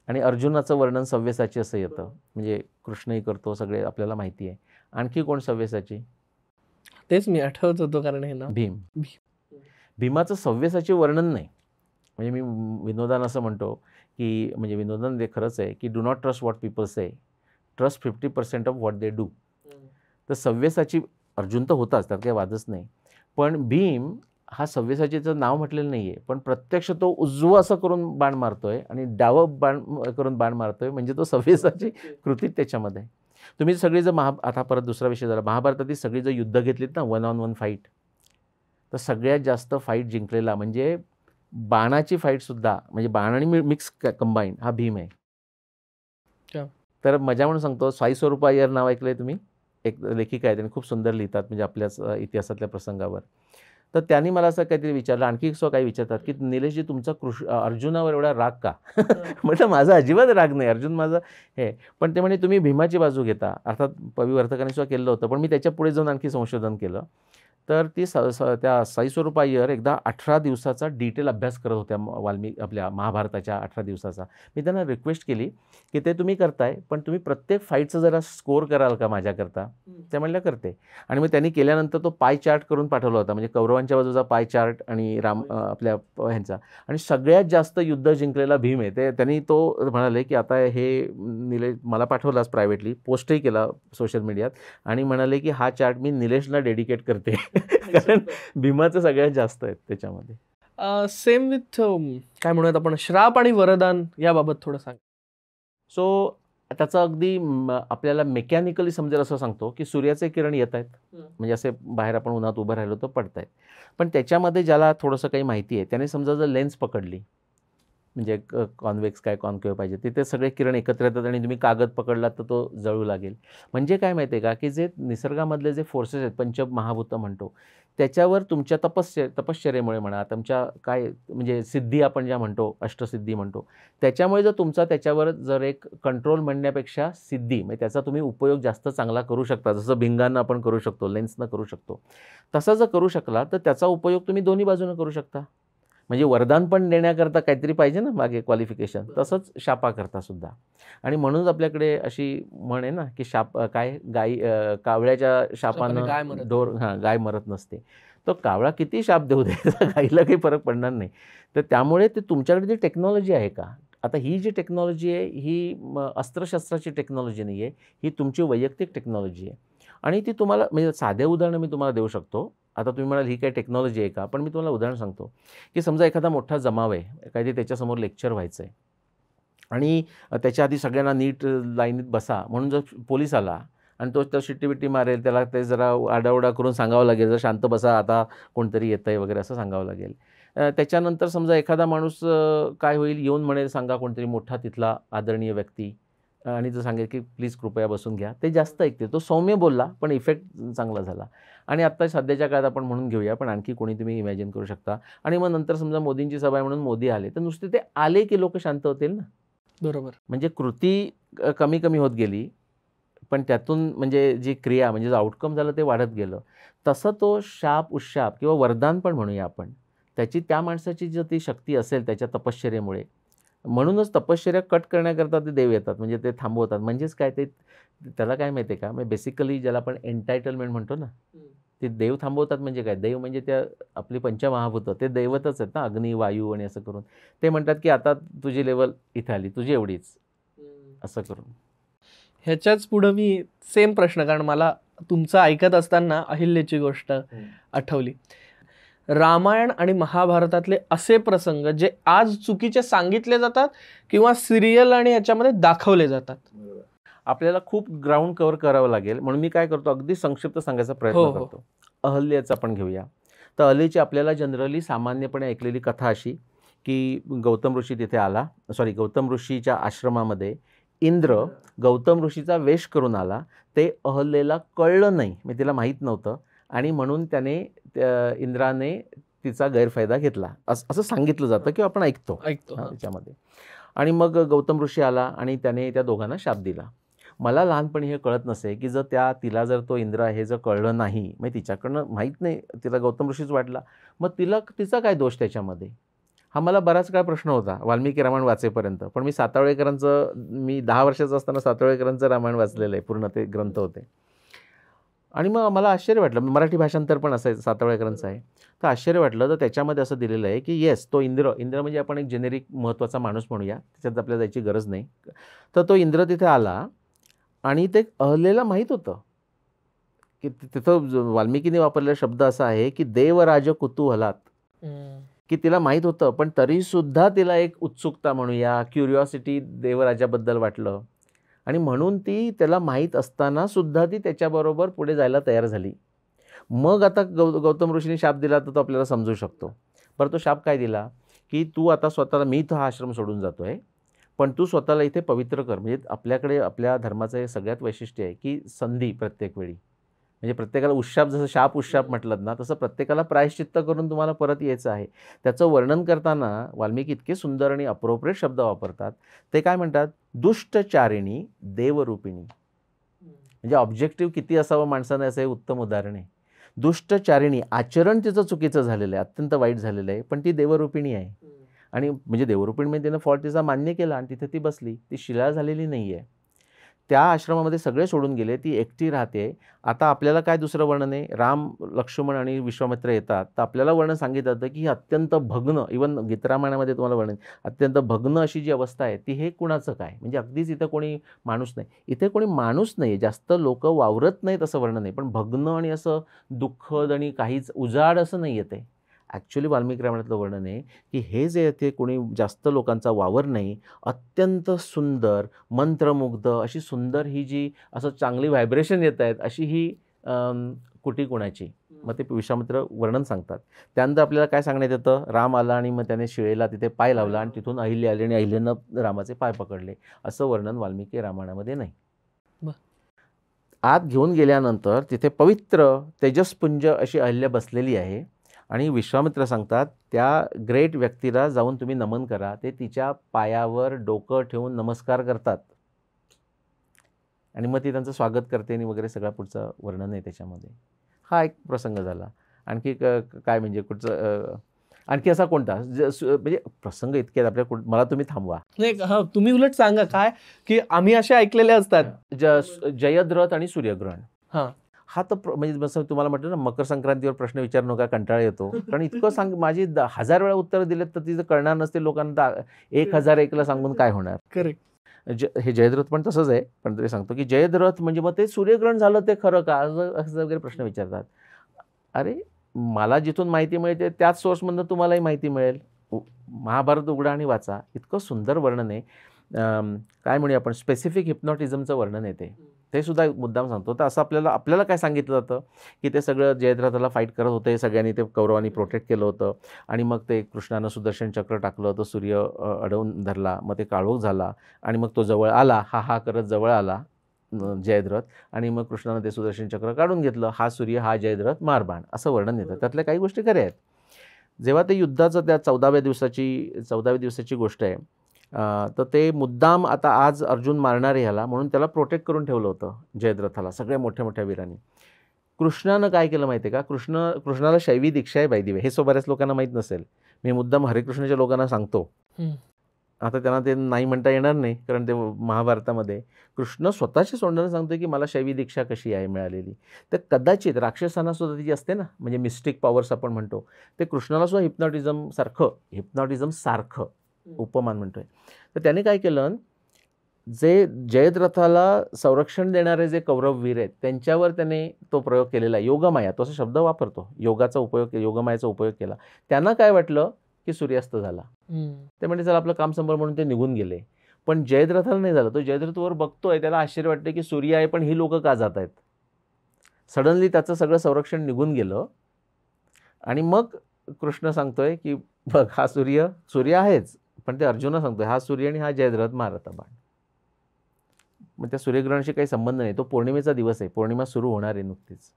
आणि अर्जुनाचं वर्णन सव्यसाची असं येतं, म्हणजे कृष्णही करतो, सगळे आपल्याला माहिती आहे. आणखी कोण सव्यसाची? तेच मी आठवत होतो, कारण हे ना भीम. भीमाचं सव्यसाची वर्णन नाही. म्हणजे मी विनोदान असं म्हणतो की, म्हणजे विनोदान ते खरंच आहे की, do not trust what people say, trust 50% of what they do. तर सव्यसाची अर्जुन तर होताच, त्यात काही वादच नाही. पण भीम हा सव्यसाचीचं नाव म्हटलेलं नाही आहे, पण प्रत्यक्ष तो उजवं असं करून बाण मारतोय आणि डावं बाण करून बाण मारतोय, म्हणजे तो सव्यसाची कृती त्याच्यामध्ये. तुम्ही सगळी जर आता परत दुसरा विषय झाला, महाभारतातील सगळी जर युद्ध घेतलीत ना, 1-on-1 फाईट, तर सगळ्यात जास्त फाईट जिंकलेला, म्हणजे बाणाची फाईटसुद्धा, म्हणजे बाण आणि मिक्स कंबाईन, हा भीम आहे. तर मजा म्हणून सांगतो, साई स्वरूपा अय्यर नाव ऐकलंय तुम्ही? एक लेखिका आहे, त्यांनी खूप सुंदर लिहितात म्हणजे आपल्याच इतिहासातल्या प्रसंगावर. तर त्यांनी मला असं काहीतरी विचारलं, आणखी काही विचारतात की, निलेशजी तुमचा अर्जुनावर एवढा राग का? म्हटलं माझा अजिबात राग नाही, अर्जुन माझा हे. पण ते म्हणे तुम्ही भीमाची बाजू घेता, अर्थात पविवर्तकांनी सुद्धा केलं होतं, पण मी त्याच्या पुढे जाऊन आणखी संशोधन केलं. तर ती त्या साई स्वरूपा अय्यर एकदा 18 दिवसाचा डिटेल अभ्यास करत होत्या आपल्या महाभारताच्या 18 दिवसाचा. मी त्यांना रिक्वेस्ट केली की ते तुम्ही करताय, पण तुम्ही प्रत्येक फाईटचं जरा स्कोअर कराल का माझ्याकरता? त्या म्हणल्या करते. आणि मग त्यांनी केल्यानंतर तो पाय चार्ट करून पाठवला होता, म्हणजे कौरवांच्या बाजूचा पाय चार्ट आणि आपल्या ह्यांचा. आणि सगळ्यात जास्त युद्ध जिंकलेला भीम आहे. त्यांनी तो म्हणाले की आता हे मला पाठवलाच प्रायव्हेटली, पोस्टही केला सोशल मीडियात, आणि म्हणाले की हा चार्ट मी निलेशला डेडिकेट करते कारण भीमाचं सगळ्यात जास्त आहेत त्याच्यामध्ये. सेम विथ काय म्हणूयात आपण, श्राप आणि वरदान याबाबत थोडं सांग. सो त्याचं अगदी आपल्याला मेकॅनिकली समजेल असं सांगतो की सूर्याचे किरण येत आहेत, म्हणजे असे बाहेर आपण उन्हात उभं राहिलो तर पडत आहेत. पण त्याच्यामध्ये ज्याला थोडंसं काही माहिती आहे त्याने समजा जर लेन्स पकडली, म्हणजे कॉन्व्हेक्स काय कॉन्केव्ह पाहिजे, तिथे सगळे किरण एकत्र येतात आणि तुम्ही कागद पकडलात तर तो जळू लागेल. म्हणजे काय माहिती आहे का, की जे निसर्गामधले जे फोर्सेस आहेत, पंचमहाभूतं म्हणतो, त्याच्यावर तुमच्या तपश्चर्येमुळे म्हणा, तुमच्या काय म्हणजे सिद्धी आपण ज्या म्हणतो, अष्टसिद्धी म्हणतो, त्याच्यामुळे जर तुमचा त्याच्यावर जर एक कंट्रोल म्हणण्यापेक्षा सिद्धी, म्हणजे त्याचा तुम्ही उपयोग जास्त चांगला करू शकता, जसं भिंगांना आपण करू शकतो, लेन्सनं करू शकतो, तसा जर करू शकला तर त्याचा उपयोग तुम्ही दोन्ही बाजूनं करू शकता. म्हणजे वरदान पण देण्याकरता काहीतरी पाहिजे ना मागे क्वालिफिकेशन, तसंच शापाकरता सुद्धा. आणि म्हणूनच आपल्याकडे अशी म्हण आहे ना की कावळ्याच्या शापानं गाय मरत नसते. तो कावळा किती शाप देऊ दे, गाईला काही फरक पडणार नाही. तर त्यामुळे ते तुमच्याकडे जी टेक्नॉलॉजी आहे का, आता ही जी टेक्नॉलॉजी आहे ही अस्त्रशस्त्राची टेक्नॉलॉजी नाही आहे, ही तुमची वैयक्तिक टेक्नॉलॉजी आहे. आणि ती तुम्हाला, म्हणजे साधे उदाहरणं मी तुम्हाला देऊ शकतो. आता तुम्ही म्हणाल ही काय टेक्नॉलॉजी आहे का, पण मी तुम्हाला उदाहरण सांगतो की समजा एखादा मोठा जमाव आहे, काहीतरी त्याच्यासमोर लेक्चर व्हायचं आहे, आणि त्याच्या आधी सगळ्यांना नीट लाईनीत बसा म्हणून जर पोलीस आला आणि तो शिट्टी मारेल, त्याला ते जरा आडाओरडा करून सांगावं लागेल, जर शांत बसा आता कोणतरी येतं आहे वगैरे असं सांगावं लागेल. त्याच्यानंतर समजा एखादा माणूस काय होईल, येऊन म्हणेल सांगा कोणतरी मोठा तिथला आदरणीय व्यक्ती, आणि तो सांगेल की प्लीज कृपया बसून घ्या. ते जास्त ऐकते. तो सौम्य बोलला पण इफेक्ट चांगला झाला. आणि आत्ता सध्याच्या काळात आपण म्हणून घेऊया, पण आणखी कोणी तुम्ही इमॅजिन करू शकता. आणि मग नंतर समजा मोदींची सभा आहे म्हणून मोदी आले, तर नुसते ते आले की लोक शांत होतील ना. बरोबर. म्हणजे कृती कमी कमी होत गेली, पण त्यातून म्हणजे जी क्रिया, म्हणजे जो आउटकम झालं ते वाढत गेलं. तसं तो शाप उशाप किंवा वरदान पण म्हणूया आपण, त्याची त्या माणसाची जर ती शक्ती असेल त्याच्या तपश्चर्येमुळे, म्हणूनच तपश्चर्या कट करण्याकरता ते देव येतात, म्हणजे ते थांबवतात. म्हणजेच काय, ते त्याला काय माहिती आहे का, म्हणजे बेसिकली ज्याला आपण एन्टायटलमेंट म्हणतो ना, ते देव थांबवतात. म्हणजे काय, देव म्हणजे त्या आपली पंचमहाभूतं ते दैवतच आहेत ना, अग्नी वायू आणि असं करून. ते म्हणतात की आता तुझी लेवल इथे आली, तुझी एवढीच, असं करून. ह्याच्याच पुढं मी सेम प्रश्न, कारण मला तुमचं ऐकत असताना अहिल्याची गोष्ट आठवली. रामायण आणि महाभारतातले असे प्रसंग जे आज चुकीचे सांगितले जातात किंवा सिरियल आणि ह्याच्यामध्ये दाखवले जातात, आपल्याला खूप ग्राउंड कव्हर करावं लागेल. म्हणून मी काय करतो, अगदी संक्षिप्त सांगायचा प्रयत्न करतो. अहल्याचं आपण घेऊया. तर अहल्येची आपल्याला जनरली सामान्यपणे ऐकलेली कथा अशी की गौतम ऋषी तिथे आला, गौतम ऋषीच्या आश्रमामध्ये इंद्र गौतम ऋषीचा वेश करून आला. ते अहल्येला कळलं नाही, म्हणजे तिला माहीत नव्हतं, आणि म्हणून इंद्राने तिचा गैरफायदा घेतला असं सांगितलं जातं किंवा आपण ऐकतो त्याच्यामध्ये. आणि मग गौतम ऋषी आला आणि त्याने त्या दोघांना शाप दिला. मला लहानपणी हे कळत नसे की तिला जर तो इंद्र हे जर कळलं नाही, मग तिच्याकडनं माहीत नाही, तिला गौतम ऋषीच वाटला, मग तिचा काय दोष त्याच्यामध्ये, हा मला बराच काळ प्रश्न होता वाल्मिकी रामायण वाचेपर्यंत. पण मी 10 वर्षाचं असताना सातवळेकरांचं रामायण वाचलेलं आहे, पूर्ण ते ग्रंथ होते. आणि मग मला आश्चर्य वाटलं, मराठी भाषांतर पण असायचं सातवळेकरांचं आहे, तर आश्चर्य वाटलं. तर त्याच्यामध्ये असं दिलेलं आहे की येस, तो इंद्र म्हणजे आपण एक जेनेरिक महत्त्वाचा माणूस म्हणूया, त्याच्यात आपल्याला जायची गरज नाही. तर तो इंद्र तिथे आला आणि ते अहल्येला माहीत होतं की तिथं वाल्मिकीने वापरलेला शब्द असा आहे की देवराज कुतूहलात, की तिला माहीत होतं, पण तरीसुद्धा तिला एक उत्सुकता म्हणूया, क्युरिओसिटी देवराजाबद्दल वाटलं, आणि म्हणून ती त्याला माहीत असताना सुद्धा ती त्याच्याबरोबर पुढे जायला तयार झाली. मग आता गौतम ऋषीने शाप दिला तर तो आपल्याला समजू शकतो. बरं, तो शाप काय दिला की तू आता स्वतःला, मी इथं हा आश्रम सोडून जातो आहे, पण तू स्वतःला इथे पवित्र कर. म्हणजे आपल्याकडे आपल्या धर्माचं हे सगळ्यात वैशिष्ट्य आहे की संधी प्रत्येक वेळी, म्हणजे प्रत्येकाला उशाप, जसं शाप उशाप म्हटलं ना, तसं प्रत्येकाला प्रायश्चित्त करून तुम्हाला परत यायचं आहे. त्याचं वर्णन करताना वाल्मिकी इतके सुंदर आणि अप्रोप्रिएट शब्द वापरतात. ते काय म्हणतात, दुष्टचारिणी देवरूपिणी. म्हणजे ऑब्जेक्टिव्ह किती असावं माणसानं, असं हे उत्तम उदाहरण आहे. दुष्टचारिणी, आचरण तिचं चुकीचं झालेलं आहे, अत्यंत वाईट झालेलं आहे, पण ती देवरूपिणी आहे. आणि म्हणजे देवरूपिणी म्हणजे तिनं फॉल्ट तिचा मान्य केला आणि तिथे ती बसली, ती शिला झालेली नाही आहे. त्या आश्रमामध्ये सगळे सोडून गेले, ती एकटी राहते. आता आपल्याला काय दुसरं वर्णन आहे, राम, लक्ष्मण आणि विश्वामित्र येतात, तर आपल्याला वर्णन सांगितलं जातं की ही अत्यंत भग्न, इवन गीतरामायणामध्ये तुम्हाला वर्णन, अत्यंत भग्न अशी जी अवस्था आहे ती हे कुणाचं काय, म्हणजे अगदीच इथं कोणी माणूस नाही, इथे कोणी माणूस नाही, जास्त लोक वावरत नाहीत असं वर्णन आहे, पण भग्न आणि असं दुःखद आणि काहीच उजाड असं नाही येते. ॲक्च्युली वाल्मिकी रामायणातलं वर्णन आहे की हे जे येथे कोणी जास्त लोकांचा वावर नाही, अत्यंत सुंदर, मंत्रमुग्ध अशी सुंदर ही जी असं चांगली व्हायब्रेशन येत आहेत अशी ही कुटी कुणाची. मग ते विश्वामित्र वर्णन सांगतात. त्यानंतर आपल्याला काय सांगण्यात येतं, राम आला आणि मग त्याने शिळेला तिथे पाय लावला आणि तिथून अहिल्या आली आणि अहिल्यानं रामाचे पाय पकडले, असं वर्णन वाल्मिकी रामायणामध्ये नाही. आत घेऊन गेल्यानंतर तिथे पवित्र तेजस्पुंज अशी अहिल्या बसलेली आहे आणि विश्वामित्र सांगतात त्या ग्रेट व्यक्तीला जाऊन तुम्ही नमन करा. ते तिच्या पायावर डोकं ठेवून नमस्कार करतात आणि मग ती त्यांचं स्वागत करते आणि वगैरे सगळं पुढचं वर्णन आहे त्याच्यामध्ये. हा एक प्रसंग झाला. आणखी काय म्हणजे कुठचं आणखी असा कोणता म्हणजे प्रसंग इतके आहेत आपल्या, मला तुम्ही थांबवा. नाही, हा तुम्ही उलट सांगा काय, की आम्ही असे ऐकलेले असतात जयद्रथ आणि सूर्यग्रहण. हा तर म्हणजे जसं तुम्हाला म्हटलं ना, मकर संक्रांतीवर प्रश्न विचारू नका, कंटाळा येतो. कारण इतकं माझी 1000 वेळा उत्तर दिलेत तर तिचं कळणार नसते लोकांना, 1001ला सांगून काय होणार. करेक्ट. हे जयद्रथ पण तसंच आहे, पण तरी सांगतो की जयद्रथ म्हणजे मग ते सूर्यग्रहण झालं ते खरं का, असं वगैरे प्रश्न विचारतात. अरे मला जिथून माहिती मिळते त्याच सोर्समधून तुम्हालाही माहिती मिळेल. महाभारत उघडा आणि वाचा, इतकं सुंदर वर्णन आहे. काय म्हणूया आपण, स्पेसिफिक हिप्नॉटिझमचं वर्णन आहे ते सुद्धा मुद्दाम सांगतो. तर असं आपल्याला काय सांगितलं जातं की ते सगळं जयद्रथाला फाईट करत होते, सगळ्यांनी ते कौरवांनी प्रोटेक्ट केलं होतं आणि मग ते कृष्णानं सुदर्शन चक्र टाकलं, तो सूर्य अडवून धरला, मग ते काळोख झाला आणि मग तो जवळ आला, हा करत जवळ आला जयद्रथ आणि मग कृष्णानं ते सुदर्शन चक्र काढून घेतलं, हा सूर्य हा जयद्रथ मारबाण, असं वर्णन येतं. त्यातल्या काही गोष्टी खऱ्या आहेत. जेव्हा ते युद्धाचं त्या 14व्या दिवसाची गोष्ट आहे, तर ते मुद्दाम आता आज अर्जुन मारणार आहे ह्याला म्हणून त्याला प्रोटेक्ट करून ठेवलं होतं जयद्रथाला सगळ्या मोठ्या मोठ्या वीरांनी. कृष्णानं काय केलं माहिती आहे का, कृष्णाला शैवी दीक्षा आहे बाय द वे, हे बऱ्याच लोकांना माहीत नसेल. मी मुद्दाम हरिकृष्णाच्या लोकांना सांगतो. आता त्यांना ते नाही म्हणता येणार नाही, कारण ते महाभारतामध्ये कृष्ण स्वतःच्या तोंडाने सांगतोय की मला शैवी दीक्षा कशी आहे मिळालेली. तर कदाचित राक्षसांना सुद्धा ती असते ना, म्हणजे मिस्टिक पॉवर्स आपण म्हणतो, ते कृष्णाला सुद्धा हिप्नॉटिझम सारखं उपमान म्हणतोय. तर त्याने काय केलं, जे जयद्रथाला संरक्षण देणारे जे कौरववीर आहेत त्यांच्यावर त्याने तो प्रयोग केलेला आहे. योगमाया, तो असा शब्द वापरतो, योगमायाचा उपयोग केला. त्यांना काय वाटलं की सूर्यास्त झाला, ते म्हणजे चला आपलं काम संपलं म्हणून ते निघून गेले. पण जयद्रथाला नाही झालं. तो जयद्रथवर बघतोय, त्याला आश्चर्य वाटतं की सूर्य आहे पण ही लोक का जात आहेत. सडनली त्याचं सगळं संरक्षण निघून गेलं आणि मग कृष्ण सांगतोय की बघ हा सूर्य आहेच, पण ते अर्जुन सांगतोय हा सूर्य आणि हा जयद्रथ मारता बाण. मग त्या सूर्यग्रहणाशी काही संबंध नाही, तो पौर्णिमेचा दिवस आहे, पौर्णिमा सुरू होणार आहे नुकतीच.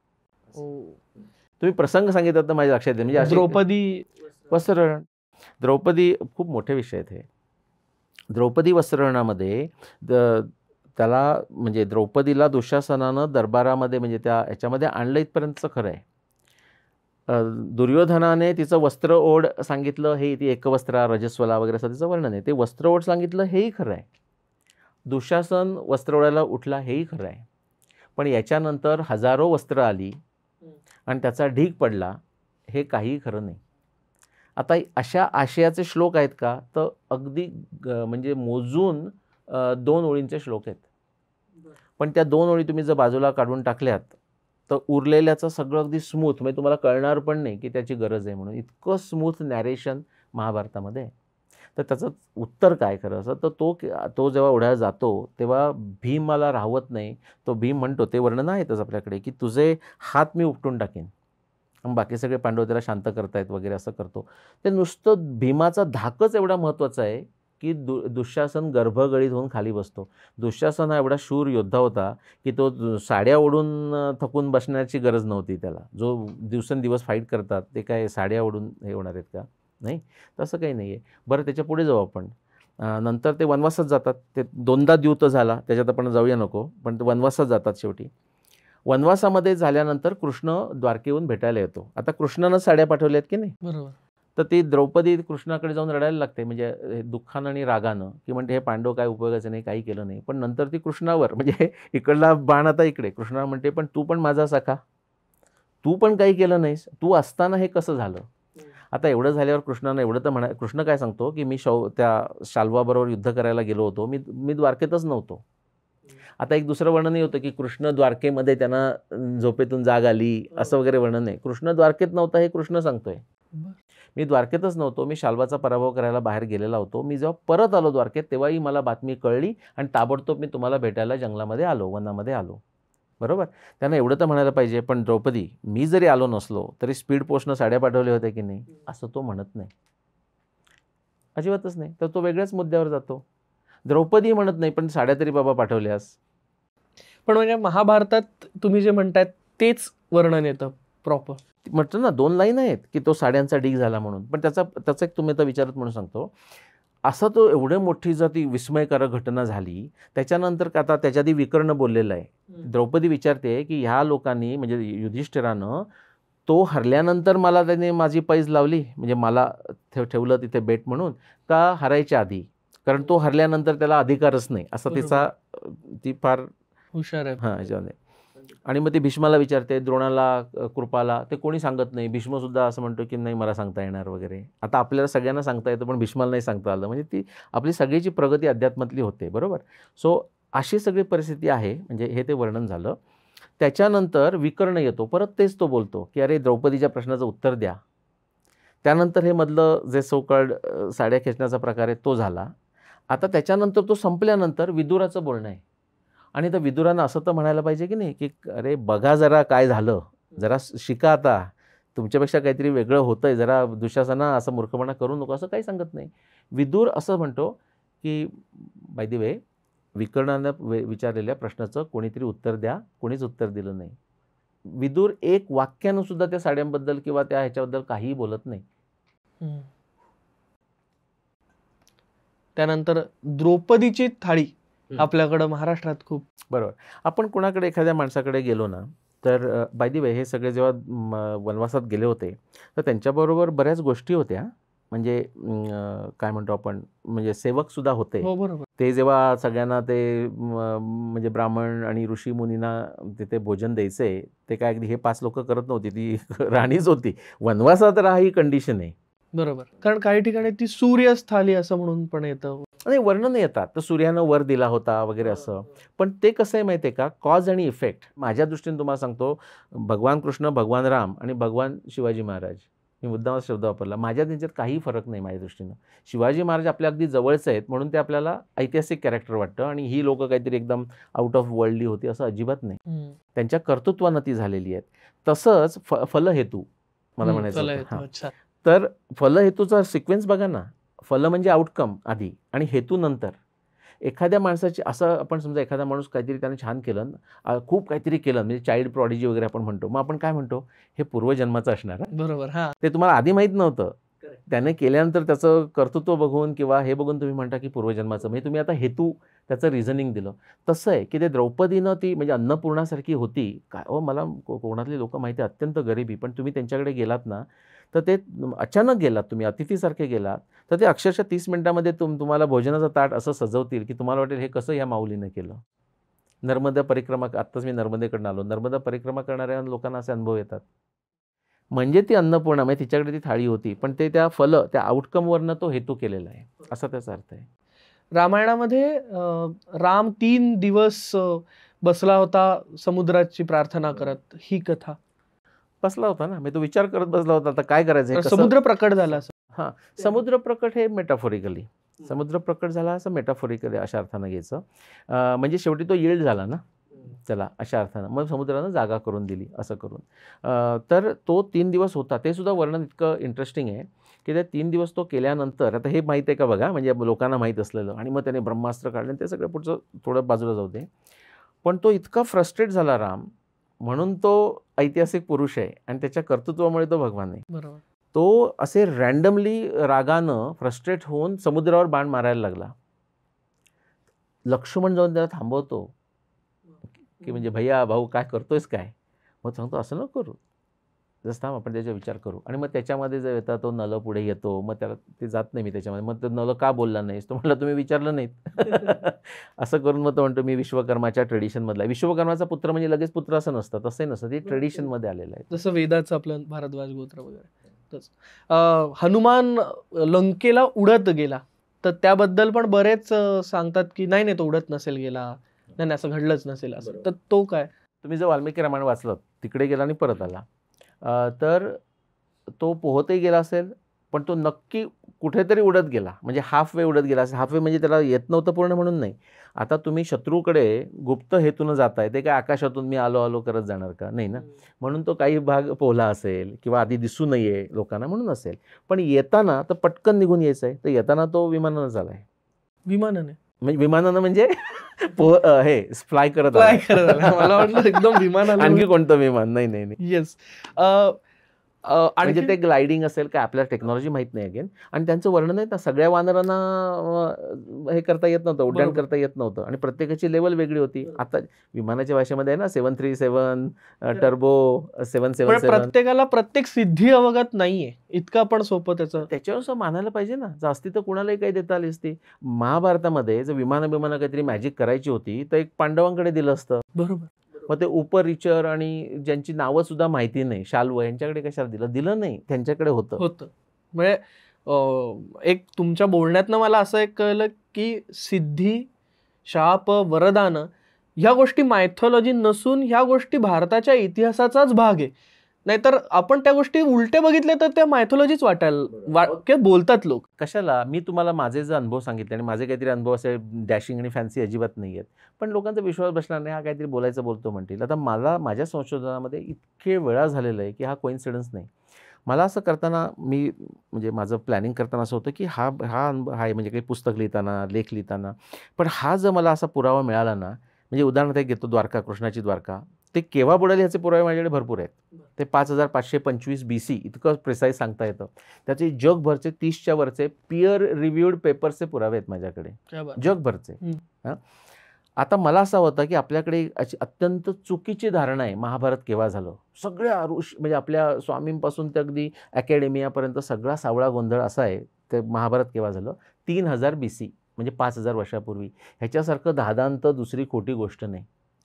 तुम्ही प्रसंग सांगितलं तर माझ्या लक्षात येईल. म्हणजे द्रौपदी वस्त्रहरण, द्रौपदी खूप मोठे विषय आहेत हे. द्रौपदी वस्त्रहरणामध्ये त्याला म्हणजे द्रौपदीला दुःशासनानं दरबारामध्ये म्हणजे त्या ह्याच्यामध्ये आणलं इथपर्यंतचं खरं आहे. दुर्योधनाने तिचं वस्त्र ओढ सांगितलं, हे ती एकवस्त्रा रजस्वला वगैरे असं तिचं वर्णन आहे. ते वस्त्र ओढ सांगितलं हेही खरं आहे. दुःशासन वस्त्र ओढायला उठला हेही खरं आहे. पण याच्यानंतर हजारो वस्त्र आली आणि त्याचा ढीग पडला, हे काहीही खरं नाही. आता अशा आशयाचे श्लोक आहेत का, तर अगदी म्हणजे मोजून 2 ओळींचे श्लोक आहेत. पण त्या 2 ओळी तुम्ही जर बाजूला काढून टाकल्यात तर उरलेल्याचं सगळं अगदी स्मूथ, म्हणजे तुम्हाला कळणार पण नाही की त्याची गरज आहे म्हणून. इतकं स्मूथ नॅरेशन महाभारतामध्ये आहे. तर त्याचं उत्तर काय खरं असं, तर तो जेव्हा ओढ्याला जातो तेव्हा भीमाला राहवत नाही. तो भीम म्हणतो, ते वर्णन आहेतच आपल्याकडे, की तुझे हात मी उपटून टाकेन. बाकी सगळे पांडव त्याला शांत करतायत वगैरे असं करतो. ते नुसतं भीमाचा धाकच एवढा महत्त्वाचा आहे की दुःशासन गर्भगळीत होऊन खाली बसतो. दुःशासन हा एवढा शूर योद्धा होता की तो साड्या ओढून थकून बसण्याची गरज नव्हती त्याला. जो दिवसेंदिवस फाईट करतात ते काय साड्या ओढून हे होणार आहेत का, नाही, तसं काही नाही आहे. बरं त्याच्या पुढे जाऊ आपण. नंतर ते वनवासात जातात. ते 2दा द्यूत झाला, त्याच्यात आपण जाऊया नको, पण ते वनवासात जातात शेवटी. वनवासामध्ये झाल्यानंतर कृष्ण द्वारकेहून भेटायला येतो. आता कृष्णानं साड्या पाठवल्यात की नाही, बरोबर. तर ती द्रौपदी कृष्णाकडे जाऊन रडायला लागते, म्हणजे हे दुःखानं आणि रागानं, की म्हणते हे पांडव काय उपयोगाचं नाही, काही केलं नाही. पण नंतर ती कृष्णावर, म्हणजे इकडला बाण आता इकडे, कृष्णा म्हणते पण तू पण माझा सखा, तू पण काही केलं नाहीस, तू असताना हे कसं झालं. आता एवढं झाल्यावर कृष्णानं एवढं तर कृष्ण काय सांगतो की मी त्या शाल्वाबरोबर युद्ध करायला गेलो होतो, मी द्वारकेतच नव्हतो. आता एक दुसरं वर्णनही होतं की कृष्ण द्वारकेमध्ये त्यांना झोपेतून जाग आली असं वगैरे वर्णन आहे. कृष्ण द्वारकेत नव्हता हे कृष्ण सांगतोय. मी द्वारकेतच नव्हतो, मी शाल्वाचा पराभव करायला बाहेर गेलेला होतो. मी जेव्हा परत आलो द्वारकेत तेव्हाही मला बातमी कळली आणि ताबडतोब मी तुम्हाला भेटायला जंगलामध्ये आलो, वनामध्ये आलो. बरोबर. त्यांना एवढं तर म्हणायला पाहिजे, पण द्रौपदी मी जरी आलो नसलो तरी स्पीड पोस्टनं साड्या पाठवल्या होत्या की नाही, असं तो म्हणत नाही, अजिबातच नाही. तर तो वेगळ्याच मुद्द्यावर जातो. द्रौपदी म्हणत नाही पण साड्या तरी बाबा पाठवल्यास. पण म्हणजे महाभारतात तुम्ही जे म्हणताय तेच वर्णन येतं प्रॉपर. म्हटलं ना 2 लाईन आहेत की तो साड्यांचा ढीग झाला म्हणून, पण त्याचा एक तुम्ही आता विचारत म्हणून सांगतो. असं तो एवढे मोठी जर ती विस्मयकारक घटना झाली, त्याच्यानंतर आता त्याच्या आधी विकर्ण बोललेलं आहे. द्रौपदी विचारते की ह्या लोकांनी, म्हणजे युधिष्ठिरानं, तो हरल्यानंतर मला त्याने माझी पैज लावली, म्हणजे मला ठेवलं तिथे बेट म्हणून, का हरायच्या आधी, कारण तो हरल्यानंतर त्याला अधिकारच नाही असा तिचा, ती फार हुशार आहे. हां ह्याच्यामध्ये. आणि मग ती भीष्माला विचारते, द्रोणाला, कृपाला, ते कोणी सांगत नाही. भीष्मसुद्धा असं म्हणतो की नाही मला सांगता येणार वगैरे. आता आपल्याला सगळ्यांना सांगता येतं पण भीष्माला नाही सांगता आलं, म्हणजे ती आपली सगळीची प्रगती अध्यात्मातली होते. बरोबर. सो अशी सगळी परिस्थिती आहे, म्हणजे हे ते वर्णन झालं. त्याच्यानंतर विकर्ण येतो, परत तेच तो बोलतो की अरे द्रौपदीच्या प्रश्नाचं उत्तर द्या. त्यानंतर हे मधलं जे सोकल्ड साड्या खेचण्याचा प्रकार आहे तो झाला. आता त्याच्यानंतर तो संपल्यानंतर विदुराचं बोलणं आहे. आणि त्या विदुरानं असं तर म्हणायला पाहिजे की नाही की अरे बघा जरा काय झालं, जरा शिका, आता तुमच्यापेक्षा काहीतरी वेगळं होतंय, जरा दुःशासना असं मूर्खपणा करू नको, असं काही सांगत नाही. विदुर असं म्हणतो की बाय द वे विकर्णानं विचारलेल्या प्रश्नाचं कोणीतरी उत्तर द्या, कोणीच उत्तर दिलं नाही. विदुर एक वाक्यानं सुद्धा त्या साड्यांबद्दल किंवा त्या ह्याच्याबद्दल काहीही बोलत नाही. त्यानंतर द्रौपदीची थाळी आपल्याकडं महाराष्ट्रात खूप. बरोबर. आपण कोणाकडे एखाद्या माणसाकडे गेलो ना, तर बाय द वे हे सगळे जेव्हा वनवासात गेले होते तर त्यांच्याबरोबर बऱ्याच गोष्टी होत्या, म्हणजे काय म्हणतो आपण, म्हणजे सेवकसुद्धा होते. हो बरोबर. ते जेव्हा सगळ्यांना ते म्हणजे ब्राह्मण आणि ऋषी मुनींना तिथे भोजन द्यायचे, ते काय अगदी हे 5 लोकं करत नव्हती, ती राणीच होती. वनवासात राहा ही कंडिशन आहे. बरोबर. कारण काही ठिकाणी ती सूर्यस्थाली असं म्हणून पण येतं. आणि वर्णन येतात, तर सूर्यानं वर दिला होता वगैरे असं. पण ते कसं आहे माहिती आहे का, कॉज आणि इफेक्ट. माझ्या दृष्टीने तुम्हाला सांगतो, भगवान कृष्ण, भगवान राम आणि भगवान शिवाजी महाराज, मी मुद्दामच शब्द वापरला, माझ्या त्यांच्यात काही फरक नाही माझ्या दृष्टीनं. शिवाजी महाराज आपल्या अगदी जवळचे आहेत म्हणून ते आपल्याला ऐतिहासिक कॅरेक्टर वाटतं, आणि ही लोकं काहीतरी एकदम आउट ऑफ वर्ल्डली होती असं अजिबात नाही. त्यांच्या कर्तृत्वानं ती झालेली आहेत. तसंच फलहेतू मला म्हणायचं होतं. अच्छा. तर फलहेतूचा सिक्वेन्स बघा ना. फल म्हणजे आउटकम आधी आणि हेतू नंतर. एखाद्या माणसाची, असं आपण समजा एखादा माणूस काहीतरी त्याने छान केलं, खूप काहीतरी केलं, म्हणजे चाइल्ड प्रॉडिजी वगैरे आपण म्हणतो, मग आपण काय म्हणतो, हे पूर्वजन्माचं असणार. बरोबर. हां, ते तुम्हाला आधी माहीत नव्हतं, त्याने केल्यानंतर त्याचं कर्तृत्व बघून किंवा हे बघून तुम्ही म्हणता की पूर्वजन्माचं, म्हणजे तुम्ही आता हेतू त्याचं रिझनिंग दिलं. तसं आहे की ते द्रौपदीनं, ती म्हणजे अन्नपूर्णासारखी होती काय. मला कोकणातली लोक माहिती आहे, अत्यंत गरिबी, पण तुम्ही त्यांच्याकडे गेलात ना, तर ते अचानक गेलात, तुम्ही अतिथीसारखे गेलात, तर ते अक्षरशः 30 मिनिटामध्ये तुम्हाला भोजनाचं ताट असं सजवतील की तुम्हाला वाटेल हे कसं ह्या माऊलीनं केलं. नर्मदा परिक्रमा, आत्ताच मी नर्मदेकडून आलो, नर्मदा परिक्रमा करणाऱ्या लोकांना असे अनुभव येतात. म्हणजे ती अन्नपूर्णा, म्हणजे तिच्याकडे ती थाळी होती, पण ते त्या आउटकमवरनं तो हेतू केलेला आहे, असा त्याचा अर्थ आहे. रामायणामध्ये राम 3 दिवस बसला होता समुद्राची प्रार्थना करत, ही कथा बसला होता ना, मी तो विचार करत बसला होता, आता काय करायचं. समुद्र प्रकट झाला. हां, समुद्र प्रकट हे मेटाफोरिकली, समुद्र प्रकट झाला असं मेटाफोरिकली अशा अर्थानं घ्यायचं. म्हणजे शेवटी तो यील्ड झाला ना त्याला, अशा अर्थानं मग समुद्रानं जागा करून दिली असं करून. तर तो 3 दिवस होता, ते सुद्धा वर्णन इतकं इंटरेस्टिंग आहे की ते 3 दिवस तो केल्यानंतर, आता हे माहीत आहे का बघा, म्हणजे लोकांना माहीत असलेलं, आणि मग त्याने ब्रह्मास्त्र काढलं, ते सगळं पुढचं थोडं बाजूला जाऊ दे. पण तो इतका फ्रस्ट्रेट झाला राम, म्हणून तो ऐतिहासिक पुरुष आहे आणि त्याच्या कर्तृत्वामुळे तो भगवान आहे. बरोबर. तो असे रँडमली रागानं फ्रस्ट्रेट होऊन समुद्रावर बाण मारायला लागला. लक्ष्मण जाऊन त्याला थांबवतो की म्हणजे भैया भाऊ काय करतोयस काय. मग सांगतो असं नको करू, जसं थांब आपण त्याचा विचार करू. आणि मग त्याच्यामध्ये जर येतात तो नल पुढे येतो, मग त्याला ते जात नाही मी त्याच्यामध्ये. मग तो नल का बोलला नाहीस, तो म्हटलं तुम्ही विचारलं नाहीत. असं करून मग तो म्हणतो मी विश्वकर्माच्या ट्रेडिशनमधला. विश्वकर्माचा पुत्र म्हणजे लगेच पुत्र असं नसतं, तसंही नसतं, ते ट्रेडिशनमध्ये आलेलं आहे. जसं वेदाचं आपलं भारद्वाज गोत्र वगैरे तसं. हनुमान लंकेला उडत गेला, तर त्याबद्दल पण बरेच सांगतात की नाही नाही तो उडत नसेल गेला, नाही नाही असं घडलंच नसेल असं. तर तो काय, तुम्ही जर वाल्मिकी रामायण वाचलं, तिकडे गेला आणि परत आला, तर तो पोहतही गेला असेल, पण तो नक्की कुठेतरी उडत गेला, म्हणजे हाफ वे उडत गेला असेल. हाफ वे म्हणजे त्याला येत नव्हतं पूर्ण म्हणून नाही. आता तुम्ही शत्रूकडे गुप्त हेतून जाताय, ते काय आकाशातून मी आलो आलो करत जाणार का, नाही ना. म्हणून तो काही भाग पोहला असेल किंवा आधी दिसू नये लोकांना म्हणून असेल. पण येताना तर पटकन निघून यायचं आहे, तर येताना तो विमानानं झालाय. विमानाने म्हणजे विमानानं म्हणजे हे फ्लाय करत काय आलाय. करायला मला वाटलं एकदम विमानाने. आणखी कोणतं विमान, नाही नाही नाही. येस. म्हणजे ते ग्लायडिंग असेल काय, आपल्याला टेक्नॉलॉजी माहित नाही अगेन. आणि त्यांचं वर्णन आहे ना, सगळ्या वानरांना हे करता येत नव्हतं, उड्डाण बरोबर. करता येत नव्हतं, आणि प्रत्येकाची लेवल वेगळी होती. आता विमानाच्या भाषेमध्ये आहे ना 737 टर्बो, पण 777. प्रत्येकाला प्रत्येक सिद्धी अवगत नाहीये, इतकं पण सोपं त्याचं. त्याच्यावर मानायला पाहिजे ना, जास्ती तर कुणालाही काही देता आली असती. महाभारतामध्ये जर विमानं काहीतरी मॅजिक करायची होती, तर एक पांडवांकडे दिलं असतं. बरोबर. मग ते उपरिचर आणि ज्यांची नावं सुद्धा माहिती नाही, शाल्व, यांच्याकडे कशाला दिलं नाही, त्यांच्याकडे होतं. म्हणजे एक तुमच्या बोलण्यातनं मला असं एक कळलं की सिद्धी, शाप, वरदान ह्या गोष्टी मायथॉलॉजी नसून ह्या गोष्टी भारताच्या इतिहासाचाच भाग आहे. नाहीतर आपण त्या गोष्टी उलटे बघितले तर त्या मायथॉलॉजीच वाटायला बोलतात लोक. कशाला, मी तुम्हाला माझे जे अनुभव सांगितले, आणि माझे काहीतरी अनुभव असे डॅशिंग आणि फॅन्सी अजिबात नाही आहेत, पण लोकांचा विश्वास बसणार नाही, हा काहीतरी बोलायचं बोलतो म्हणतील. आता माझ्या संशोधनामध्ये इतके वेळा झालेलं आहे की हा कोइन्सिडन्स नाही. मला असं करताना म्हणजे माझं प्लॅनिंग करताना असं होतं की हा अनुभव आहे, म्हणजे काही पुस्तक लिहिताना, लेख लिहिताना. पण हा जर मला असा पुरावा मिळाला ना, म्हणजे उदाहरणार्थ एक घेतो, द्वारका, कृष्णाची द्वारका, ते केव्हा बुडाले ह्याचे पुरावे माझ्याकडे भरपूर आहेत. ते 5525 BC इतकं प्रिसाईज सांगता येतं. त्याचे जगभरचे 30च्या वरचे पिअर रिव्ह्यूड पेपर्सचे पुरावे आहेत माझ्याकडे, जगभरचे. आता मला असं होतं की आपल्याकडे अशी अत्यंत चुकीची धारणा आहे, महाभारत केव्हा झालं. सगळ्या ऋषी, म्हणजे आपल्या स्वामींपासून ते अगदी अकॅडेमियापर्यंत सगळा सावळा गोंधळ असा आहे, ते महाभारत केव्हा झालं, 3000 BC, म्हणजे 5000 वर्षापूर्वी. ह्याच्यासारखं धादांत दुसरी खोटी गोष्ट नाही.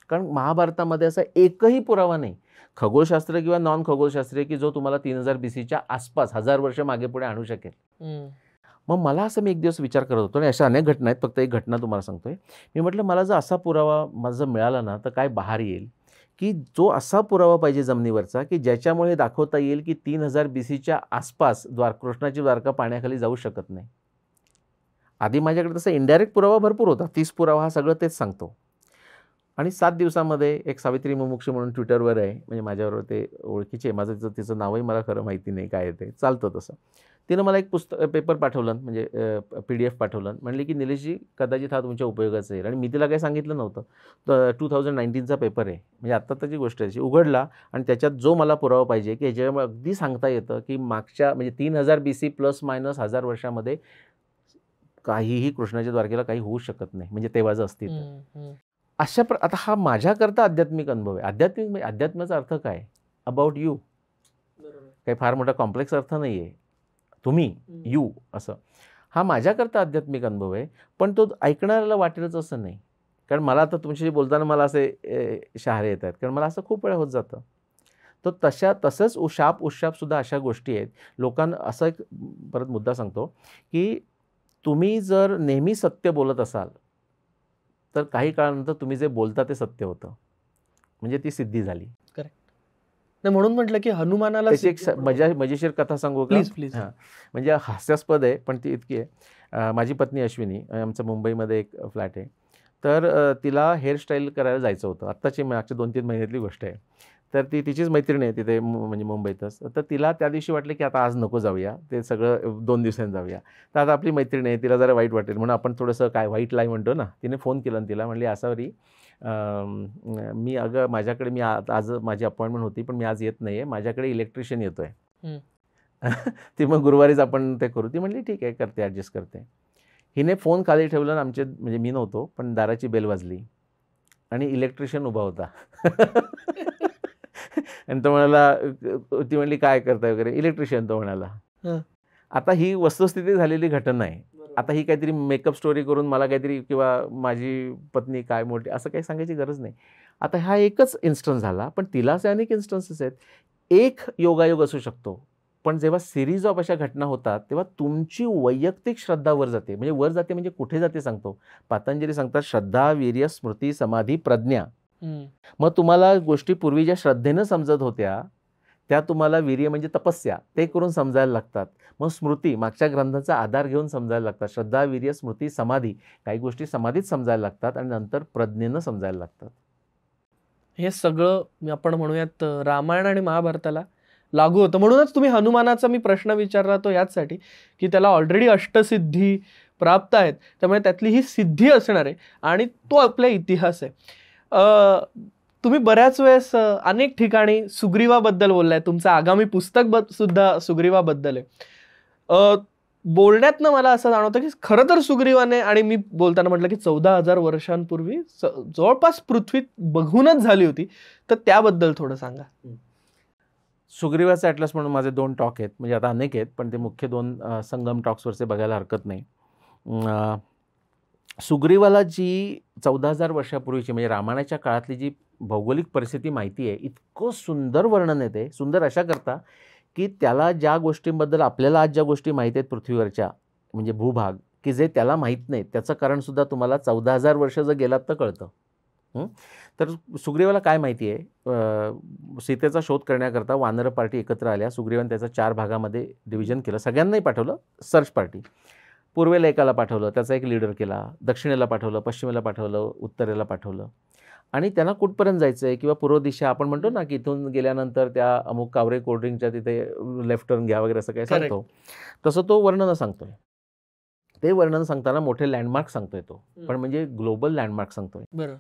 कारण महाभारतामध्ये असा एकही पुरावा नाही, खगोलशास्त्र किंवा नॉन खगोलशास्त्रीय, की जो तुम्हाला 3000 BCच्या आसपास 1000 वर्ष मागे पुढे आणू शकेल. मग मला असं, मी एक दिवस विचार करत होतो, आणि अशा अनेक घटना आहेत, फक्त एक घटना तुम्हाला सांगतोय. मी म्हटलं मला जर असा पुरावा माझा मिळाला ना, तर काय बहार येईल, की जो असा पुरावा पाहिजे जमिनीवरचा की ज्याच्यामुळे दाखवता येईल की 3000 BCच्या आसपास कृष्णाची द्वारका पाण्याखाली जाऊ शकत नाही. आधी माझ्याकडे तसा इनडायरेक्ट पुरावा भरपूर होता, 30 पुरावा, हा सगळं तेच सांगतो. आणि 7 दिवसामध्ये एक सावित्री मुमुक्षी म्हणून ट्विटरवर आहे, म्हणजे माझ्याबरोबर ते ओळखीचे, माझं तिचं नावही मला खरं माहिती नाही काय आहे ते, चालतं तसं. तिनं मला एक पेपर पाठवलं, म्हणजे PDF पाठवलं, म्हणले की निलेशजी कदाचित हा तुमच्या उपयोगाचा येईल. आणि मी तिला काही सांगितलं नव्हतं. तर 2019चा पेपर आहे, म्हणजे आत्ता त्याची गोष्ट आहे. उघडला आणि त्याच्यात जो मला पुरावा पाहिजे की ह्याच्यामुळे अगदी सांगता येतं की मागच्या, म्हणजे 3000 BC प्लस मायनस 1000 वर्षामध्ये काहीही कृष्णाच्या द्वारकेला काही होऊ शकत नाही, म्हणजे तेव्हाचं अस्तित्व. आता हा माझ्याकरता आध्यात्मिक अनुभव आहे. अध्यात्माचा अर्थ काय, अबाउट यू, काही फार मोठा कॉम्प्लेक्स अर्थ नाही आहे, तुम्ही, यू, असं. हा माझ्याकरता आध्यात्मिक अनुभव आहे, पण तो ऐकणाऱ्याला वाटेलच असं नाही. कारण मला आता तुमच्याशी बोलताना मला असे शहारे येत आहेत, कारण मला असं खूप वेळा होत जातं. तर तसंच उशापसुद्धा अशा गोष्टी आहेत. लोकांना असा एक परत मुद्दा सांगतो की तुम्ही जर नेहमी सत्य बोलत असाल, तर काही काळानंतर तुम्ही जे बोलता ते सत्य होतं, म्हणजे ती सिद्धी झाली. म्हणून म्हटलं की हनुमानाला त्याची एक मजेशीर कथा सांगू का? प्लीज. हां, म्हणजे हास्यास्पद आहे, पण ती इतकी आहे. माझी पत्नी अश्विनी, आमचं मुंबईमध्ये एक फ्लॅट आहे, तर तिला हेअरस्टाईल करायला जायचं होतं. आत्ताची मागच्या 2-3 महिन्यातली गोष्ट आहे. तर ती तिचीच मैत्रीण आहे तिथे, म्हणजे मुंबईतच. तर तिला त्या दिवशी वाटलं की आता आज नको जाऊया, ते सगळं 2 दिवसांनी जाऊया. तर आता आपली मैत्रीण आहे, तिला जरा वाईट वाटेल म्हणून आपण थोडंसं काय व्हाईट लाई म्हणतो ना, तिने फोन केला आणि तिला म्हणली असावरी मी अगं माझ्याकडे आज माझी अपॉइंटमेंट होती, पण मी आज येत नाही आहे, माझ्याकडे इलेक्ट्रिशियन येतो आहे. ती मग गुरुवारीच आपण ते करू. ती म्हणली ठीक आहे, करते, ॲडजस्ट करते. हिने फोन खाली ठेवलं आणि म्हणजे मी नव्हतो, पण दाराची बेल वाजली आणि इलेक्ट्रिशियन उभा होता. आणि तो म्हणाला, ती म्हणली काय करताय वगैरे, इलेक्ट्रिशियन तो म्हणाला. हं. आता ही वस्तुस्थिती झालेली घटना आहे. आता ही काहीतरी मेकअप स्टोरी करून मला काहीतरी किंवा माझी पत्नी काय मोठी असं काही सांगायची गरज नाही. आता हा एकच इन्स्टन्स झाला, पण तिला असे अनेक इन्स्टन्सेस आहेत. एक योगायोग असू शकतो, पण जेव्हा सिरीज ऑफ अशा घटना होतात तेव्हा तुमची वैयक्तिक श्रद्धा वर जाते. म्हणजे वर जाते म्हणजे कुठे जाते सांगतो. पतंजली सांगतात श्रद्धा, वीर्य, स्मृती, समाधी, प्रज्ञा. मग तुम्हाला गोष्टी पूर्वी ज्या श्रद्धेनं समजत होत्या त्या तुम्हाला वीर्य म्हणजे तपस्या ते करून समजायला लागतात. मग स्मृती मागच्या ग्रंथांचा आधार घेऊन समजायला लागतात. श्रद्धा, वीर्य, स्मृती, समाधी, काही गोष्टी समाधीत समजायला लागतात आणि नंतर प्रज्ञेनं समजायला लागतात. हे सगळं आपण म्हणूयात रामायण आणि महाभारताला लागू होतं. म्हणूनच तुम्ही हनुमानाचा मी प्रश्न विचारला तो याचसाठी की त्याला ऑलरेडी अष्टसिद्धी प्राप्त आहेत, त्यामुळे त्यातली ही सिद्धी असणार आहे आणि तो आपला इतिहास आहे. तुम्ही बऱ्याच वेळेस अनेक ठिकाणी सुग्रीवाबद्दल बोललाय. तुमचं आगामी पुस्तक सुद्धा सुग्रीवाबद्दल आहे. बोलण्यातनं मला असं जाणवतं की खरं तर सुग्रीवाने, आणि मी बोलताना म्हटलं की 14,000 वर्षांपूर्वी जवळपास पृथ्वी बघूनच झाली होती, तर त्याबद्दल थोडं सांगा. सुग्रीवाचा ॲटलस म्हणून माझे 2 टॉक आहेत, म्हणजे आता अनेक आहेत पण ते मुख्य 2 संगम टॉक्सवरचे बघायला हरकत नाही. सुग्रीवाला जी 14,000 वर्षापूर्वीची म्हणजे रामायणाच्या काळातली जी भौगोलिक परिस्थिती माहिती आहे, इतकं सुंदर वर्णन आहे ते. सुंदर अशा करता की त्याला ज्या गोष्टींबद्दल आपल्याला आज ज्या गोष्टी माहीत आहेत पृथ्वीवरच्या म्हणजे भूभाग, की जे त्याला माहीत नाहीत त्याचं कारणसुद्धा तुम्हाला 14,000 वर्ष जर गेलात तर कळतं. तर सुग्रीवाला काय माहिती आहे, सीतेचा शोध करण्याकरता वानर पार्टी एकत्र आल्या. सुग्रीवाने त्याचं 4 भागामध्ये डिव्हिजन केलं. सगळ्यांनाही पाठवलं सर्च पार्टी. पूर्वेला एकाला पाठवलं, त्याचा एक लीडर केला. दक्षिणेला पाठवलं, पश्चिमेला पाठवलं, उत्तरेला पाठवलं. आणि त्यांना कुठपर्यंत जायचं आहे किंवा पूर्व दिशा आपण म्हणतो ना की इथून गेल्यानंतर त्या अमुक कावरे कोल्ड्रिंकच्या तिथे लेफ्ट टर्न घ्या वगैरे असं काही सांगतो, तसं तो वर्णन सांगतोय. ते वर्णन सांगताना मोठे लँडमार्क सांगतोय तो, पण म्हणजे ग्लोबल लँडमार्क सांगतोय. बरं.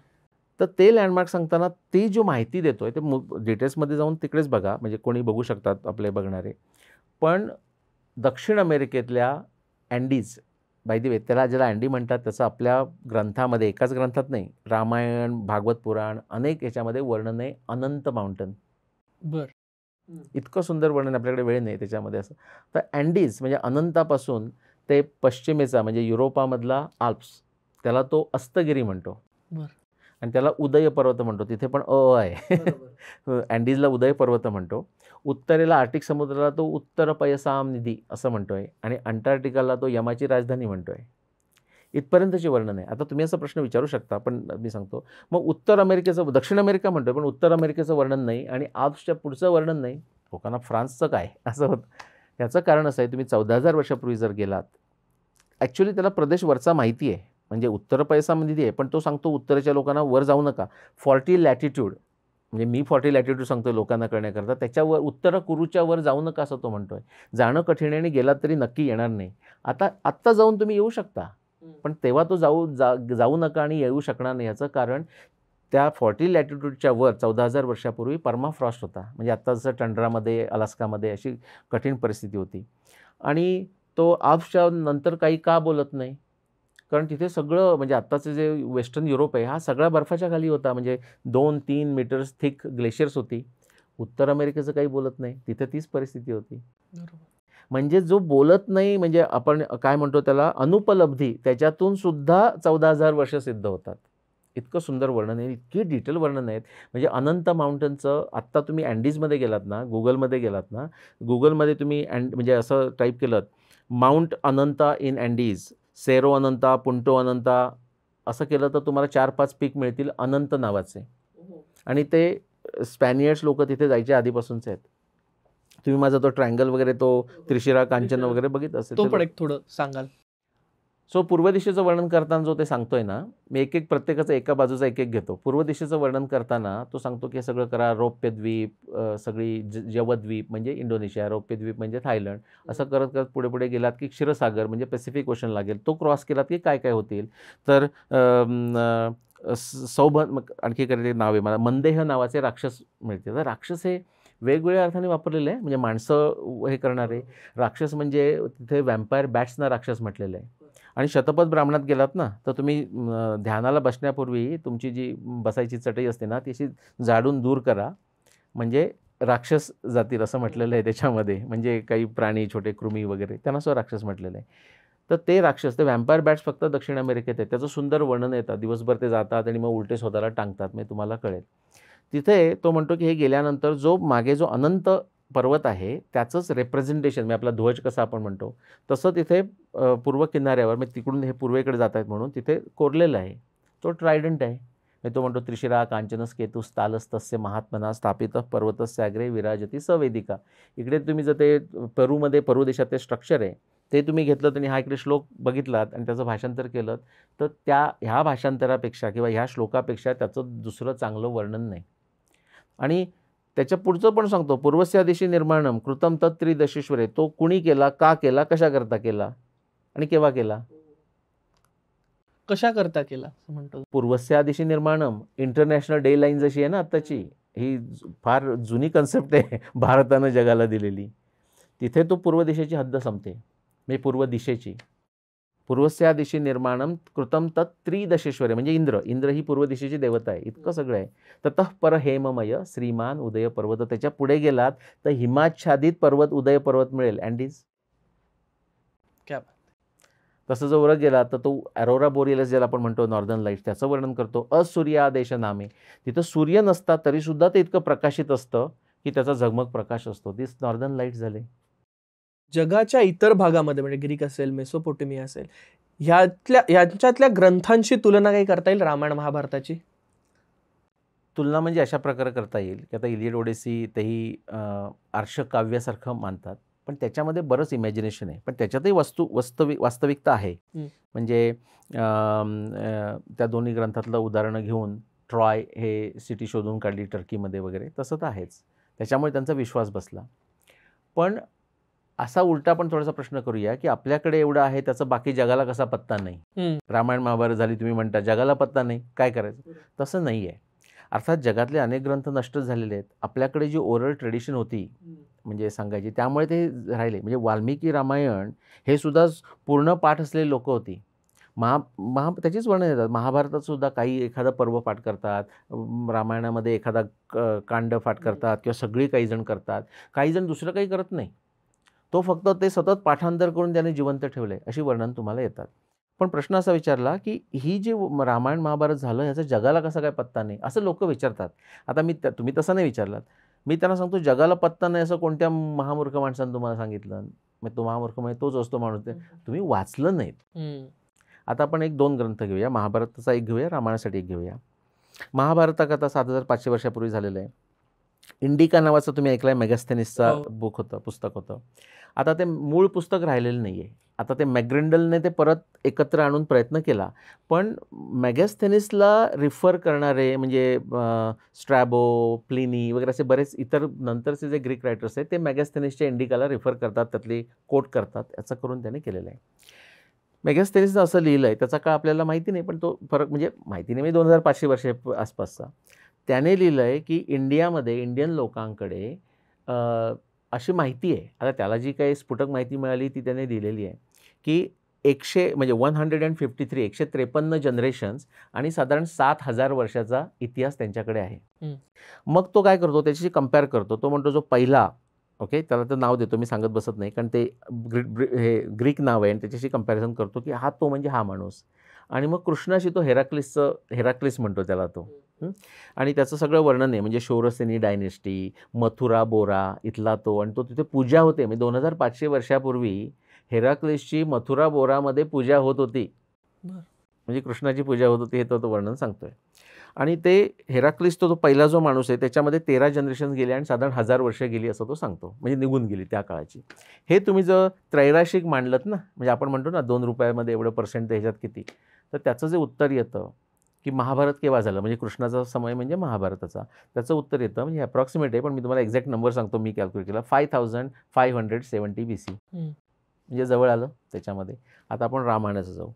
तर ते लँडमार्क सांगताना ती जो माहिती देतोय ते डिटेल्समध्ये जाऊन तिकडेच बघा, म्हणजे कोणी बघू शकतात आपले बघणारे. पण दक्षिण अमेरिकेतल्या अँडीज, बाय द वे त्याला ज्याला अँडी म्हणतात त्याचं आपल्या ग्रंथामध्ये, एकाच ग्रंथात नाही, रामायण, भागवत पुराण, अनेक याच्यामध्ये वर्णन आहे अनंत माउंटन. बरं. इतकं सुंदर वर्णन, आपल्याकडे वेळ नाही त्याच्यामध्ये असं. तर अँडीज म्हणजे अनंतापासून ते पश्चिमेचा म्हणजे युरोपामधला आल्प्स, त्याला तो अस्तगिरी म्हणतो. बरं. आणि त्याला उदय पर्वत म्हणतो. तिथे पण आहे. अँडीजला उदय पर्वत म्हणतो. उत्तरेला आर्टिक समुद्राला तो उत्तर पयसाम निधी असं म्हणतोय आणि अंटार्क्टिकाला तो यमाची राजधानी म्हणतोय. इथपर्यंतचे वर्णन आहे. आता तुम्ही असा प्रश्न विचारू शकता, पण मी सांगतो मग उत्तर अमेरिकेचं, दक्षिण अमेरिका म्हणतोय पण उत्तर अमेरिकेचं वर्णन नाही आणि आल्प्सच्या पुढचं वर्णन नाही. लोकांना फ्रान्सचं काय असं होतं. याचं कारण असं आहे, तुम्ही 14,000 वर्षापूर्वी जर गेलात, ॲक्च्युली त्याला प्रदेश वरचा माहिती आहे, म्हणजे उत्तर पैसामध्ये आहे, पण तो सांगतो उत्तरेच्या लोकांना वर जाऊ नका. 40 लॅटिट्यूड म्हणजे मी 40 लॅटिट्यूड सांगतोय लोकांना कळण्याकरता, त्याच्यावर उत्तर कुरूच्या वर जाऊ नका असं तो म्हणतोय. जाणं कठीण आहे आणि गेलात तरी नक्की येणार नाही. आत्ता जाऊन तुम्ही येऊ शकता, पण तेव्हा तो जाऊ नका आणि येऊ शकणार नाही. याचं कारण त्या 40 लॅटिट्यूडच्या वर 14,000 वर्षापूर्वी परमाफ्रॉस्ट होता. म्हणजे आत्ता जसं टंड्रामध्ये, अलास्कामध्ये अशी कठीण परिस्थिती होती. आणि तो आल्प्सच्या नंतर काही का बोलत नाही, कारण तिथे सगळं म्हणजे आत्ताचं जे वेस्टर्न युरोप आहे हा सगळा बर्फाच्या खाली होता. म्हणजे 2-3 मीटर्स थिक ग्लेशियर्स होती. उत्तर अमेरिकेचं काही बोलत नाही, तिथे तीच परिस्थिती होती. म्हणजे जो बोलत नाही म्हणजे आपण काय म्हणतो त्याला अनुपलब्धी, त्याच्यातून सुद्धा 14,000 वर्ष सिद्ध होतात. इतकं सुंदर वर्णन आहे, इतकी डिटेल वर्णन आहेत. म्हणजे अनंत माउंटनचं आत्ता तुम्ही अँडीजमध्ये गेलात ना, गुगलमध्ये गेलात ना, गुगलमध्ये तुम्ही म्हणजे असं टाईप केलं mount Ananta in Andes, Cerro Ananta, Punto Ananta असं केलं तर तुम्हाला 4-5 पीक मिळतील अनंत नावाचे. आणि ते स्पॅनियर्ड्स लोक तिथे जायच्या आधीपासूनचे आहेत. तुम्ही माझा तो ट्रायंगल वगैरे तो त्रिशिरा कांचन वगैरे बघितलं असेल, तो पण एक थोडं सांगाल. सो पूर्व दिशेचं वर्णन करताना जो ते सांगतोय ना, मी एक प्रत्येकाचं एका बाजूचा एक घेतो. पूर्व दिशेचं वर्णन करताना तो सांगतो की हे सगळं करा, रौप्य द्वीप, सगळी जवद्वीप म्हणजे इंडोनेशिया, रौप्य द्वीप म्हणजे थायलंड, असं करत करत पुढे पुढे गेलात की क्षीरसागर म्हणजे पॅसिफिक ओशन लागेल. तो क्रॉस केलात की काय काय होतील, तर आणखी काही नाव आहे मला, मंदेह नावाचे राक्षस मिळते. तर राक्षस हे वेगवेगळ्या अर्थाने वापरलेलं आहे, म्हणजे माणसं हे करणारे राक्षस, म्हणजे तिथे व्हॅम्पायर बॅट्सना राक्षस म्हटलेलं आहे. आणि शतपथ ब्राह्मणात गेलात ना, तर तुम्ही ध्यानाला बसण्यापूर्वी तुमची जी बसायची चटई असते ना, ती अशी झाडून दूर करा, म्हणजे राक्षस जातील असं म्हटलेलं आहे त्याच्यामध्ये. म्हणजे काही प्राणी, छोटे कृमी वगैरे, त्यांना सुद्धा राक्षस म्हटलेलं आहे. तर ते राक्षस, ते व्हॅम्पायर बॅट्स फक्त दक्षिण अमेरिकेत आहेत. त्याचं सुंदर वर्णन येतं. दिवसभर ते जातात आणि मग उलटे स्वतःला टांगतात, म्हणजे तुम्हाला कळेल. तिथे तो म्हणतो की हे गेल्यानंतर जो मागे जो अनंत पर्वत आहे त्याचंच रिप्रेझेंटेशन, म्हणजे आपला ध्वज कसा आपण म्हणतो तसं तिथे पूर्व किनाऱ्यावर, म्हणजे तिकडून हे पूर्वेकडे जात आहेत म्हणून तिथे कोरलेलं आहे. तो ट्रायडंट आहे. तो म्हणतो त्रिशिरा कांचनस केतुस तालस्तस्य महात्मना स्थापित पर्वतस्याग्रे विराजती सवेदिका. इकडे तुम्ही जर ते पेरूमध्ये, पेरू देशात ते स्ट्रक्चर आहे ते तुम्ही घेतलं आणि हा इकडे श्लोक बघितलात आणि त्याचं भाषांतर केलं, तर ह्या भाषांतरापेक्षा किंवा ह्या श्लोकापेक्षा त्याचं दुसरं चांगलं वर्णन नाही. आणि त्याच्या पुढचं पण सांगतो, पूर्वस्या दिशी निर्माणम कृतम तत्त्रिदशेश्वरे. तो कुणी केला, का केला, कशा करता केला आणि केव्हा केला? कशा करता केला म्हणतो. पूर्वस्या दिशी निर्माणम इंटरनॅशनल डे लाईन जशी आहे ना आत्ताची, ही फार जुनी कन्सेप्ट आहे भारतानं जगाला दिलेली. तिथे तो पूर्व दिशेची हद्द संपते, म्हणजे पूर्व दिशेची. पूर्वस्या दिशी निर्माणम कृतम तत् त्रिदशेश्वरे, म्हणजे इंद्र ही पूर्व दिशेची देवता आहे. इतकं सगळं आहे. ततः पर हेममय श्रीमान उदय पर्वत. त्याच्या पुढे गेलात तर हिमाच्छादित पर्वत उदय पर्वत मिळेल. अँडीज क्या तसं जर वरच गेला तर तो अरोरा बोरियलस ज्याला आपण म्हणतो नॉर्दर्न लाईट्स, त्याचं वर्णन करतो. असूर्यादेश नामे. तिथं सूर्य नसतात तरीसुद्धा ते इतकं प्रकाशित असतं की त्याचा झगमग प्रकाश असतो. दिस नॉर्दर्न लाईट्स झाले. जगाच्या इतर भागामध्ये म्हणजे ग्रीक असेल, मेसोपोटेमिया असेल, ह्यांच्यातल्या ग्रंथांशी तुलना काही करता येईल रामायण महाभारताची? तुलना म्हणजे अशा प्रकारे करता येईल की आता इलियड ओडेसी तेही आर्षकाव्यासारखं मानतात, पण त्याच्यामध्ये बरंच इमॅजिनेशन आहे, पण त्याच्यातही वास्तविकता आहे. म्हणजे त्या दोन्ही ग्रंथातलं उदाहरणं घेऊन ट्रॉय हे सिटी शोधून काढली टर्कीमध्ये वगैरे, तसं तर आहेच. त्याच्यामुळे त्यांचा विश्वास बसला. पण असा उलटा पण थोडासा प्रश्न करूया की आपल्याकडे एवढं आहे त्याचा बाकी जगाला कसा पत्ता नाही. रामायण महाभारत झाली, तुम्ही म्हणता जगाला पत्ता नाही, काय करायचं? तसं नाही आहे. अर्थात जगातले अनेक ग्रंथ नष्ट झालेले आहेत. आपल्याकडे जी ओरल ट्रेडिशन होती म्हणजे सांगायची, त्यामुळे ते राहिले. म्हणजे वाल्मिकी रामायण हे सुद्धा पूर्ण पाठ असलेली लोकं होती. त्याचीच वर्णन येतात. महाभारतात सुद्धा काही एखादा पर्व पाठ करतात, रामायणामध्ये एखादा कांड पाठ करतात किंवा सगळी काही जण करतात, काही जण दुसरं काही करत नाही. तो फक्त ते सतत पाठांतर करून त्याने जिवंत ठेवले, अशी वर्णन तुम्हाला येतात. पण प्रश्न असा विचारला की ही जी रामायण महाभारत झालं ह्याचा जगाला कसा काय पत्ता नाही, असं लोक विचारतात. आता तुम्ही तसं नाही विचारलात. मी त्यांना सांगतो जगाला पत्ता नाही असं कोणत्या महामूर्ख माणसानं तुम्हाला सांगितलं? मग तो महामूर्ख म्हणजे तोच असतो माणूस, तुम्ही वाचलं नाहीत. आता आपण 1-2 ग्रंथ घेऊया. महाभारताचा एक घेऊया, रामायणासाठी एक घेऊया. महाभारताकथा 7500 वर्षापूर्वी झालेलं आहे. इंडिका नावाचं तुम्ही ऐकलंय, मेगास्थेनिसचा बुक होतं, पुस्तक होतं. आता ते मूळ पुस्तक राहिलेलं नाही आहे. आता ते मॅग्रेंडलने ते परत एकत्र आणून प्रयत्न केला, पण मेगास्थेनिसला रिफर करणारे म्हणजे स्ट्रॅबो, प्लिनी वगैरे असे बरेच इतर नंतरचे जे ग्रीक रायटर्स आहेत ते मेगास्थेनिसच्या इंडिकाला रिफर करतात, त्यातली कोट करतात. याचं करून त्याने केलेलं आहे. मेगास्थेनिसनं असं लिहिलं आहे, त्याचा काळ आपल्याला माहिती नाही, पण तो फरक म्हणजे माहिती नाही, म्हणजे 2500 वर्षे आसपासचा. त्याने लिहिलं आहे की इंडियामध्ये इंडियन लोकांकडे अशी माहिती आहे. आता त्याला जी काही स्फुटक माहिती मिळाली ती त्याने दिलेली आहे की 153 जनरेशन्स आणि साधारण 7000 वर्षाचा इतिहास त्यांच्याकडे आहे. मग तो काय करतो, त्याच्याशी कंपेअर करतो. तो म्हणतो जो पहिला, ओके, त्याला तर नाव देतो, मी सांगत बसत नाही कारण ते हे ग्रीक नाव आहे, आणि त्याच्याशी कंपॅरिझन करतो की हा तो म्हणजे हा माणूस. आणि मग कृष्णाशी तो हेराक्लिस म्हणतो त्याला तो. आणि त्याचं सगळं वर्णन आहे, म्हणजे शौरसेनी डायनेस्टी, मथुरा बोरा इथला तो, आणि तो तिथे पूजा होते. म्हणजे 2500 वर्षापूर्वी हेराक्लिसची मथुरा बोरामध्ये पूजा होत होती, म्हणजे कृष्णाची पूजा होत होती, हे तो वर्णन सांगतोय. आणि ते हेराक्लिस तो पहिला जो माणूस आहे त्याच्यामध्ये 13 जनरेशन गेले आणि साधारण 1000 वर्ष गेली असं तो सांगतो, म्हणजे निघून गेली त्या काळाची. हे तुम्ही जर त्रैराशिक मांडलत ना, म्हणजे आपण म्हणतो ना 2 रुपयामध्ये एवढं % ह्याच्यात किती, तर त्याचं जे उत्तर येतं की महाभारत केव्हा झालं, म्हणजे कृष्णाचा समय म्हणजे महाभारताचा, त्याचं उत्तर येतं, म्हणजे अप्रॉक्सिमेट आहे, पण मी तुम्हाला एक्झॅक्ट नंबर सांगतो, मी कॅल्क्युलेट केला, 5570 BC, म्हणजे जवळ आलं त्याच्यामध्ये. आता आपण रामायणाचं जाऊ.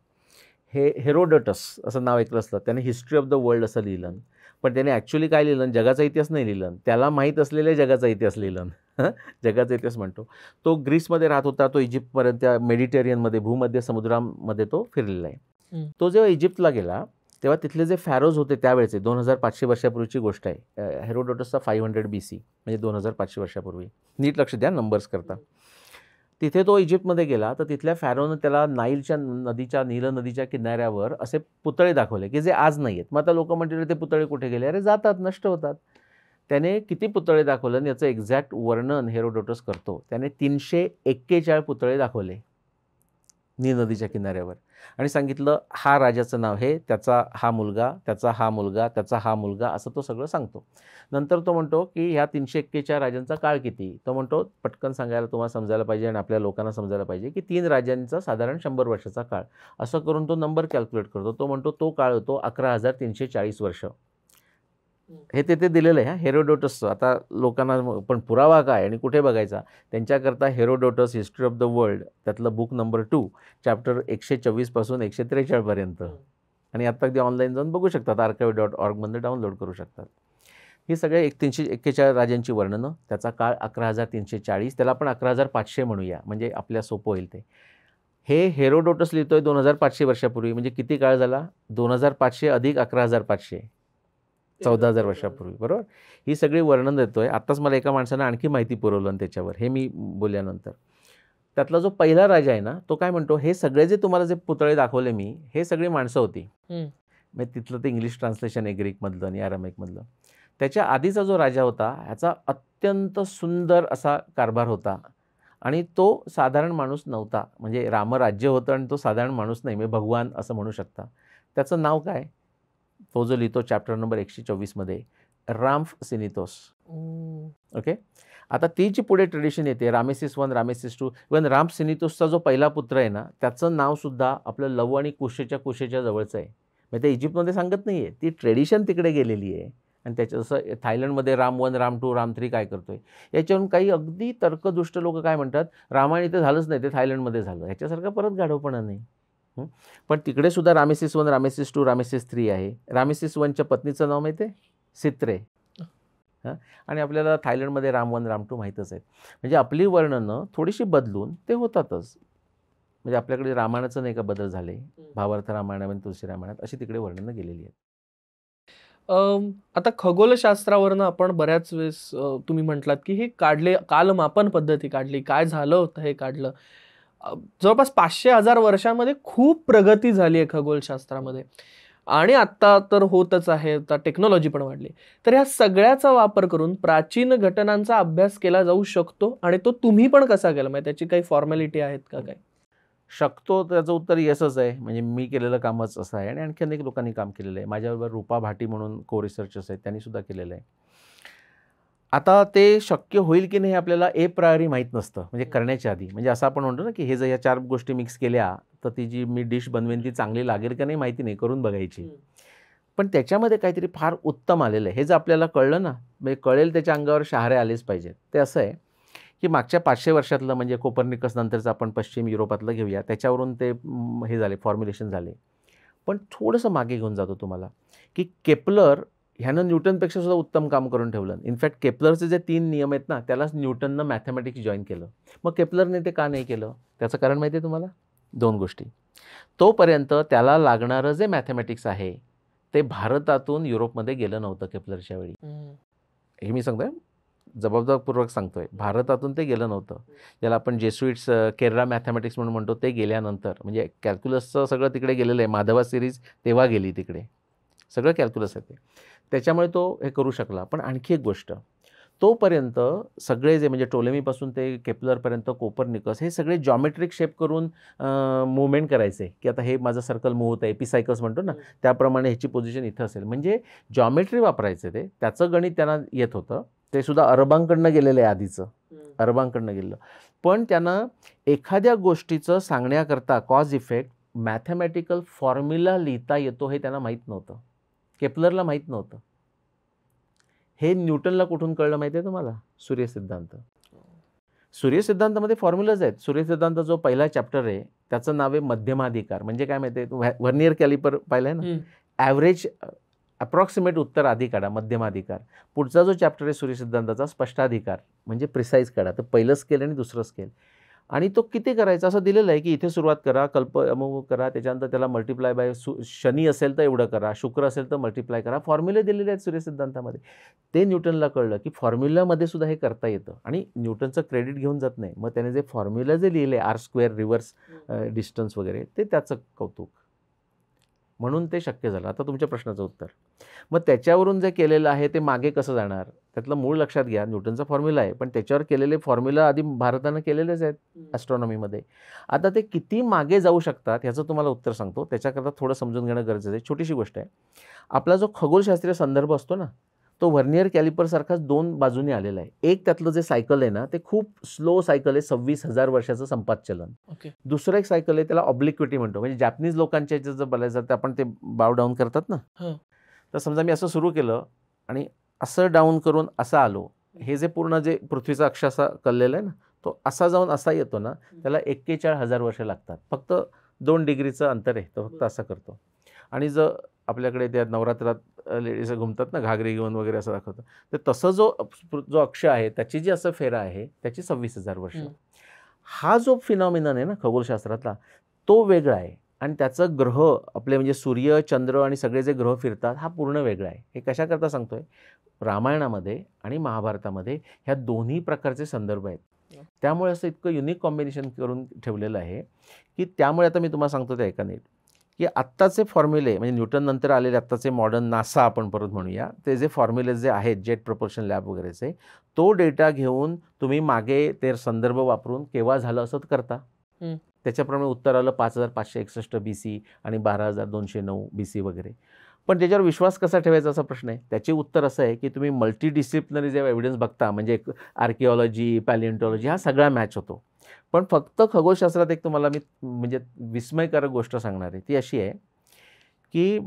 हेरोडोटस असं नाव ऐकलं असलं, त्याने हिस्ट्री ऑफ द वर्ल्ड असं लिहिलं, पण त्याने ॲक्च्युली काय लिहिलं, जगाचा इतिहास नाही लिहिलं, त्याला माहीत असलेल्या जगाचा इतिहास लिहिलं. जगाचा इतिहास म्हणतो. तो ग्रीसमध्ये राहत होता, तो इजिप्तपर्यंत मेडिटेरियनमध्ये भूमध्य समुद्रामध्ये तो फिरलेला आहे. तो जेव्हा इजिप्तला गेला तेव्हा तिथले जे फॅरोज होते त्यावेळेचे 2500 वर्षापूर्वीची गोष्ट आहे. हेरोडोटसचा 500 BC म्हणजे 2500 वर्षापूर्वी. नीट लक्ष द्या नंबर्स करता. तिथे तो इजिप्तमध्ये गेला तर तिथल्या फॅरोनं त्याला नील नदीच्या किनाऱ्यावर असे पुतळे दाखवले की जे आज नाही आहेत. मग आता लोक म्हणतील ते पुतळे कुठे गेले? अरे जातात, नष्ट होतात. त्याने किती पुतळे दाखवले आणि याचं एक्झॅक्ट वर्णन हेरोडोटस करतो. त्याने 341 पुतळे दाखवले नील नदीच्या किनाऱ्यावर आणि सांगितलं हा राजाचं नाव हे, त्याचा हा मुलगा, त्याचा हा मुलगा, त्याचा हा मुलगा, असं तो सगळं सांगतो. नंतर तो म्हणतो की ह्या 341 राजांचा काळ किती? तो म्हणतो पटकन सांगायला तुम्हाला समजायला पाहिजे आणि आपल्या लोकांना समजायला पाहिजे की 3 राजांचा साधारण 100 वर्षाचा काळ. असं करून तो नंबर कॅल्क्युलेट करतो. तो म्हणतो तो काळ होतो 11,340 वर्ष. हे तिथे दिलेलं आहे हेरोडोटसचं. आता लोकांना पण पुरावा काय आणि कुठे बघायचा? त्यांच्याकरता Herodotus history of the world त्यातलं बुक नंबर 2 चॅप्टर 124 पासून 143 पर्यंत आणि आता अगदी ऑनलाईन जाऊन बघू शकतात. archive.org डाउनलोड करू शकतात. ही सगळे 341 राजांची वर्णनं, त्याचा काळ 11,340, त्याला आपण 11,500 म्हणूया म्हणजे आपल्या सोपं होईल ते. हे हेरोडोटस लिहितोय 2500 वर्षापूर्वी. म्हणजे किती काळ झाला? 2500 अधिक 11,500 14,000 वर्षापूर्वी. बरोबर. ही सगळी वर्णन देतोय. आत्ताच मला एका माणसानं आणखी माहिती पुरवलं त्याच्यावर, हे मी बोलल्यानंतर. त्यातला जो पहिला राजा आहे ना तो काय म्हणतो, हे सगळे जे तुम्हाला जे पुतळे दाखवले मी, हे सगळी माणसं होती. म्हणजे तिथलं ते इंग्लिश ट्रान्सलेशन आहे ग्रीकमधलं आणि अरामिकमधलं. त्याच्या आधीचा जो राजा होता ह्याचा अत्यंत सुंदर असा कारभार होता आणि तो साधारण माणूस नव्हता. म्हणजे रामराज्य होतं आणि तो साधारण माणूस नाही, म्हणजे भगवान असं म्हणू शकता. त्याचं नाव काय? तो जो लिहितो चॅप्टर नंबर 124 मध्ये, राम्फ सिनितोस. ओके. आता ती जी पुढे ट्रेडिशन येते रामेसिस 1, रामेसिस 2, इव्हन राम्फ सिनितोसचा जो पहिला पुत्र आहे ना त्याचं नाव सुद्धा आपलं लव आणि कुशेच्या जवळचं आहे. म्हणजे ते इजिप्तमध्ये सांगत नाही आहे, ती ट्रेडिशन तिकडे गेलेली आहे. आणि त्याच्या जसं थायलंडमध्ये राम 1, राम 2, राम 3 काय करतोय, याच्यावरून काही अगदी तर्कदुष्ट लोक काय म्हणतात, रामायण इथे झालंच नाही, ते थायलंडमध्ये झालं. ह्याच्यासारखा परत गाढवपणा नाही. पण तिकडे सुद्धा रामेसिस 1, रामेसिस 2, रामेसिस 3 आहे. रामेसिस 1च्या पत्नीचं नाव माहिती आहे? सित्रे. आणि आपल्याला थायलंडमध्ये राम 1, राम 2 माहीतच आहेत. म्हणजे आपली वर्णनं थोडीशी बदलून ते होतातच. म्हणजे आपल्याकडे रामायणाचं नाही का बदल झाले, भावार्थ रामायण आणि तुलसी रामायणात अशी तिकडे वर्णनं गेलेली आहेत. आता खगोलशास्त्रावरनं आपण बऱ्याच वेळेस तुम्ही म्हटलात की हे काढले, कालमापन पद्धती काढली, काय झालं होतं हे काढलं. जवळपास 500-1000 वर्षांमध्ये खूप प्रगती झाली आहे खगोलशास्त्रामध्ये आणि आत्ता तर होतच आहे, आता टेक्नॉलॉजी पण वाढली. तर ह्या सगळ्याचा वापर करून प्राचीन घटनांचा अभ्यास केला जाऊ शकतो आणि तो तुम्ही पण कसा केला? म्हणजे त्याची काही फॉर्मॅलिटी आहेत का काय? शकतो, त्याचं उत्तर येसच आहे. म्हणजे मी केलेलं कामच असं आहे आणि आणखी अनेक लोकांनी काम केलेलं आहे. माझ्याबरोबर रूपा भाटी म्हणून को रिसर्चर्स आहेत, त्यांनी सुद्धा केलेलं आहे. आता ते शक्य होईल की नाही आपल्याला ए प्रायोरी माहीत नसतं, म्हणजे करण्याच्या आधी. म्हणजे असं आपण म्हणतो ना की हे जर या 4 गोष्टी मिक्स केल्या तर ती जी मी डिश बनवेन ती चांगली लागेल का नाही माहिती नाही, करून बघायची. पण त्याच्यामध्ये काहीतरी फार उत्तम आलेलं आहे हे जर आपल्याला कळलं ना, म्हणजे कळेल त्याच्या अंगावर शहारे आलेच पाहिजेत. ते असं आहे की मागच्या 500 वर्षातलं म्हणजे कोपर्निकस नंतरचं आपण पश्चिम युरोपातलं घेऊया, त्याच्यावरून ते हे झाले, फॉर्म्युलेशन झाले. पण थोडंसं मागे घेऊन जातो तुम्हाला की केपलर ह्यानं न्यूटनपेक्षा सुद्धा उत्तम काम करून ठेवलं. इनफॅक्ट केपलरचे जे 3 नियम आहेत ना त्यालाच न्यूटननं मॅथमॅटिक्स जॉईन केलं. मग केपलरने ते का नाही केलं? त्याचं कारण माहिती आहे तुम्हाला? 2 गोष्टी. तोपर्यंत त्याला लागणारं जे मॅथमॅटिक्स आहे ते भारतातून युरोपमध्ये गेलं नव्हतं केपलरच्या वेळी. हे मी सांगतोय, जबाबदारपूर्वक सांगतोय, भारतातून ते गेलं नव्हतं. ज्याला आपण जेसुइट्स केरला मॅथमॅटिक्स म्हणून म्हणतो, ते गेल्यानंतर म्हणजे कॅल्क्युलसचं सगळं तिकडे गेलेलं आहे. माधवा सिरीज तेव्हा गेली तिकडे, सगळं कॅल्क्युलस आहे ते. त्याच्यामुळे तो हे करू शकला. पण आणखी एक गोष्ट, तोपर्यंत सगळे जे म्हणजे टोलेमीपासून ते केपलरपर्यंत कोपर्निकस हे सगळे जॉमेट्रिक शेप करून मुवमेंट करायचे की आता हे माझं सर्कल मूव्ह होतं, एपिसायकल्स म्हणतो ना, त्याप्रमाणे ह्याची पोझिशन इथं असेल. म्हणजे जॉमेट्री वापरायचे ते, त्याचं गणित त्यांना येत होतं. ते सुद्धा अरबांकडनं गेलेलं आहे आधीचं, अरबांकडनं गेलेलं. पण त्यांना एखाद्या गोष्टीचं सांगण्याकरता कॉज इफेक्ट मॅथमॅटिकल फॉर्म्युला लिहिता येतो हे त्यांना माहीत नव्हतं, केपलरला माहीत नव्हतं. हे न्यूटनला कुठून कळलं माहिती आहे तुम्हाला? सूर्यसिद्धांत. सूर्यसिद्धांतामध्ये फॉर्म्युलाज आहेत. सूर्यसिद्धांत जो पहिला चॅप्टर आहे त्याचं नाव आहे मध्यमाधिकार. म्हणजे काय माहिती आहे, व्हर्नियर कॅलिपर पाहिलं आहे ना, ॲव्हरेज अप्रॉक्सिमेट उत्तर आधी काढा, मध्यमाधिकार. पुढचा जो चॅप्टर आहे सूर्यसिद्धांताचा स्पष्टाधिकार, म्हणजे प्रिसाईज काढा. तर पहिलं स्केल आणि दुसरं स्केल, आणि तो किती करायचा असं दिलेलं आहे की इथे सुरुवात करा, अमुक करा, त्याच्यानंतर त्याला मल्टिप्लाय बाय शनी असेल तर एवढं करा, शुक्र असेल तर मल्टिप्लाय करा. फॉर्म्युले दिलेले आहेत सूर्यसिद्धांतामध्ये. ते न्यूटनला कळलं की फॉर्म्युलामध्ये सुद्धा हे करता येतं, आणि न्यूटनचं क्रेडिट घेऊन जात नाही. मग त्याने जे फॉर्म्युला जे लिहिले R² रिव्हर्स डिस्टन्स वगैरे, ते त्याचं कौतुक, म्हणून ते शक्य झालं. आता तुमच्या प्रश्नाचं उत्तर, मग त्याच्यावरून जे केलेलं आहे ते मागे कसं जाणार, त्यातलं मूळ लक्षात घ्या. न्यूटनचा फॉर्म्युला आहे, पण त्याच्यावर केलेले फॉर्म्युला आधी भारतानं केलेलेच आहेत ॲस्ट्रॉनॉमीमध्ये. आता ते किती मागे जाऊ शकतात ह्याचं तुम्हाला उत्तर सांगतो. त्याच्याकरता थोडं समजून घेणं गरजेचं आहे. छोटीशी गोष्ट आहे, आपला जो खगोलशास्त्रीय संदर्भ असतो ना, तो व्हर्नियर कॅलिपरसारखाच 2 बाजूंनी आलेला आहे. एक त्यातलं जे सायकल आहे ना, ते खूप स्लो सायकल आहे, 26,000 वर्षाचं संपात चलन. दुसरं एक सायकल आहे, त्याला ऑब्लिक्विटी म्हणतो. म्हणजे जॅपनीज लोकांच्या ह्याच्यात जर बघायचं तर आपण ते बाव डाऊन करतात ना, तर समजा मी असं सुरू केलं आणि असं डाऊन करून असं आलो, हे जे पूर्ण जे पृथ्वीचा अक्ष असा कललेला आहे ना, तो असा जाऊन असा येतो ना, त्याला 41,000 वर्ष लागतात. फक्त 2 डिग्रीचं अंतर आहे, तो फक्त असं करतो. आणि जर आपल्याकडे त्या नवरात्रात लेडीज घुमतात ना घागरी घेऊन वगैरे, असं दाखवतं, तर तसं जो अक्ष आहे त्याची जी असं फेरा आहे त्याची 26,000 वर्ष. हा जो फिनॉमिनन आहे ना खगोलशास्त्रातला, तो वेगळा आहे. आणि त्याचं ग्रह आपले म्हणजे सूर्य, चंद्र आणि सगळे जे ग्रह फिरतात, हा पूर्ण वेगळा आहे. हे कशाकरता सांगतोय, रामायणामध्ये आणि महाभारतामध्ये ह्या दोन्ही प्रकारचे संदर्भ आहेत. त्यामुळे असं इतकं युनिक कॉम्बिनेशन करून ठेवलेलं आहे की त्यामुळे आता मी तुम्हाला सांगतो ते ऐका नीट, की आत्ताचे फॉर्म्युले म्हणजे न्यूटन नंतर आलेले आत्ताचे मॉडर्न नासा आपण परत म्हणूया, ते जे फॉर्म्युले जे आहेत जेट प्रपोर्शन लॅब वगैरेचे, तो डेटा घेऊन तुम्ही मागे ते संदर्भ वापरून केव्हा झालं असं करता. त्याच्याप्रमाणे उत्तर आलं 5561 BC आणि 12,209 BC वगैरे. पण त्याच्यावर विश्वास कसा ठेवायचा असा प्रश्न आहे. त्याचे उत्तर असं आहे की तुम्ही मल्टीडिसिप्लिनरी जे एव्हिडन्स बघता, म्हणजे आर्किओलॉजी, पॅलिएंटॉलॉजी, हा सगळा मॅच होतो. पण फक्त खगोलशास्त्रात एक तुम्हाला मी म्हणजे विस्मयकारक गोष्ट सांगणार आहे, ती अशी आहे की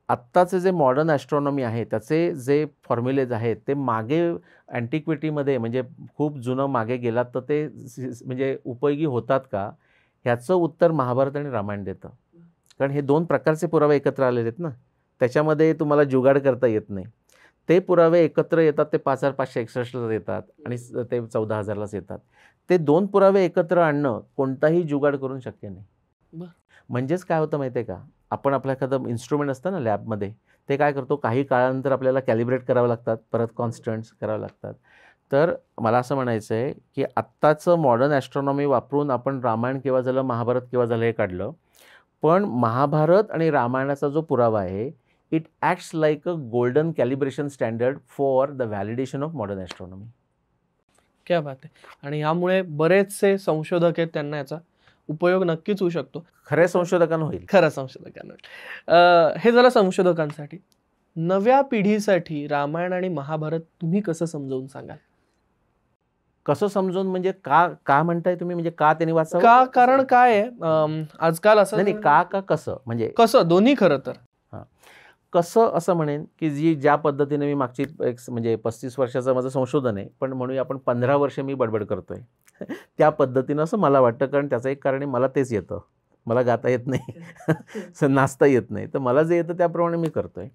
आत्ताचे जे मॉडर्न ॲस्ट्रॉनॉमी आहे त्याचे जे फॉर्म्युलेज आहेत ते मागे अँटिक्विटीमध्ये म्हणजे खूप जुनं मागे गेलात तर ते म्हणजे उपयोगी होतात का, ह्याचं उत्तर महाभारत आणि रामायण देतं. कारण हे 2 प्रकारचे पुरावे एकत्र आलेले आहेत ना, त्याच्यामध्ये तुम्हाला जुगाड करता येत नाही. ते पुरावे एकत्र येतात, ते 5561 येतात आणि ते 14,000लाच येतात. ते 2 पुरावे एकत्र आणणं कोणताही जुगाड करून शक्य नाही. म्हणजेच काय होतं माहिती आहे का, आपण आपलं एखादं इन्स्ट्रुमेंट असतं ना लॅबमध्ये, ते काय करतो, काही काळानंतर आपल्याला कॅलिब्रेट करावं लागतात, परत कॉन्स्टंट्स करावं लागतात. तर मला असं म्हणायचं आहे की आत्ताचं मॉडर्न ॲस्ट्रॉनॉमी वापरून आपण रामायण केव्हा झालं, महाभारत केव्हा झालं हे काढलं, पण महाभारत आणि रामायणाचा जो पुरावा आहे, it acts like a golden calibration standard for the validation of modern astronomy. क्या बात आहे. आणि ह्यामुळे बरेचसे संशोधक आहेत, त्यांना याचा उपयोग नक्कीच होऊ शकतो. खऱ्या संशोधकांना होईल. खरं संशोधकांना. हे झालं संशोधकांसाठी. नव्या पिढीसाठी रामायण आणि महाभारत तुम्ही कसं समजावून सांगाल? कसं समजून म्हणजे का म्हणताय तुम्ही, म्हणजे का त्यांनी वाचावं? का, कारण काय आहे आजकाल असं नाही का कसं, म्हणजे कसं दोन्ही खरं तर. कसं असं म्हणेन की ज्या पद्धतीने मी मागची म्हणजे 35 वर्षाचं माझं संशोधन आहे, पण म्हणूया आपण 15 वर्ष मी बडबड करतोय त्या पद्धतीनं असं मला वाटतं. कारण त्याचं एक कारण आहे, मला तेच येतं, मला गाता येत नाही नाचता येत नाही, तर मला जे येतं त्याप्रमाणे मी करतोय.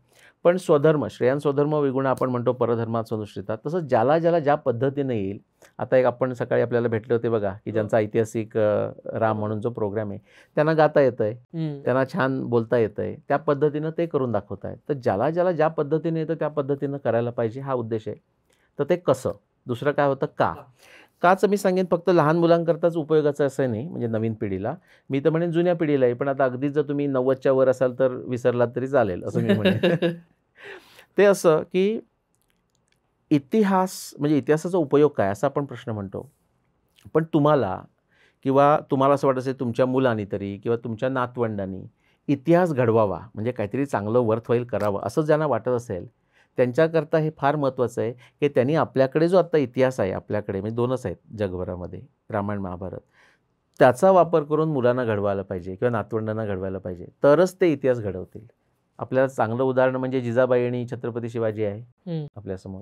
पण स्वधर्म, श्रेयान स्वधर्म विगुण आपण म्हणतो, परधर्मात स्वनुष्ठिता, तसं ज्याला ज्या पद्धतीने येईल. आता एक आपण सकाळी आपल्याला भेटले होते बघा, की ज्यांचा ऐतिहासिक राम म्हणून जो प्रोग्राम आहे, त्यांना गाता येतंय, त्यांना छान बोलता येतंय, त्या पद्धतीनं ते करून दाखवत आहेत. तर ज्याला ज्या पद्धतीने येतं त्या पद्धतीनं करायला पाहिजे, हा उद्देश आहे. तर ते कसं, दुसरं काय होतं काच मी सांगेन फक्त लहान मुलांकरताच उपयोगाचं असं नाही, म्हणजे नवीन पिढीला, मी तर म्हणेन जुन्या पिढीलाही. पण आता अगदीच जर तुम्ही 90च्या वर असाल तर विसरलात तरी चालेल असं मी म्हणेन. ते असं की इतिहास म्हणजे इतिहासाचा उपयोग काय असा आपण प्रश्न म्हणतो, पण तुम्हाला असं वाटत असेल तुमच्या मुलांनी तरी किंवा तुमच्या नातवंडांनी इतिहास घडवावा, म्हणजे काहीतरी चांगलं वर्थवाईल करावं असं ज्यांना वाटत असेल, त्यांच्याकरता हे फार महत्त्वाचं आहे की त्यांनी आपल्याकडे जो आत्ता इतिहास आहे, आपल्याकडे म्हणजे 2च आहेत जगभरामध्ये, रामायण महाभारत, त्याचा वापर करून मुलांना घडवायला पाहिजे किंवा नातवंडांना घडवायला पाहिजे, तरच ते इतिहास घडवतील. आपल्याला चांगलं उदाहरण म्हणजे जिजाबाई आणि छत्रपती शिवाजी आहे आपल्यासमोर.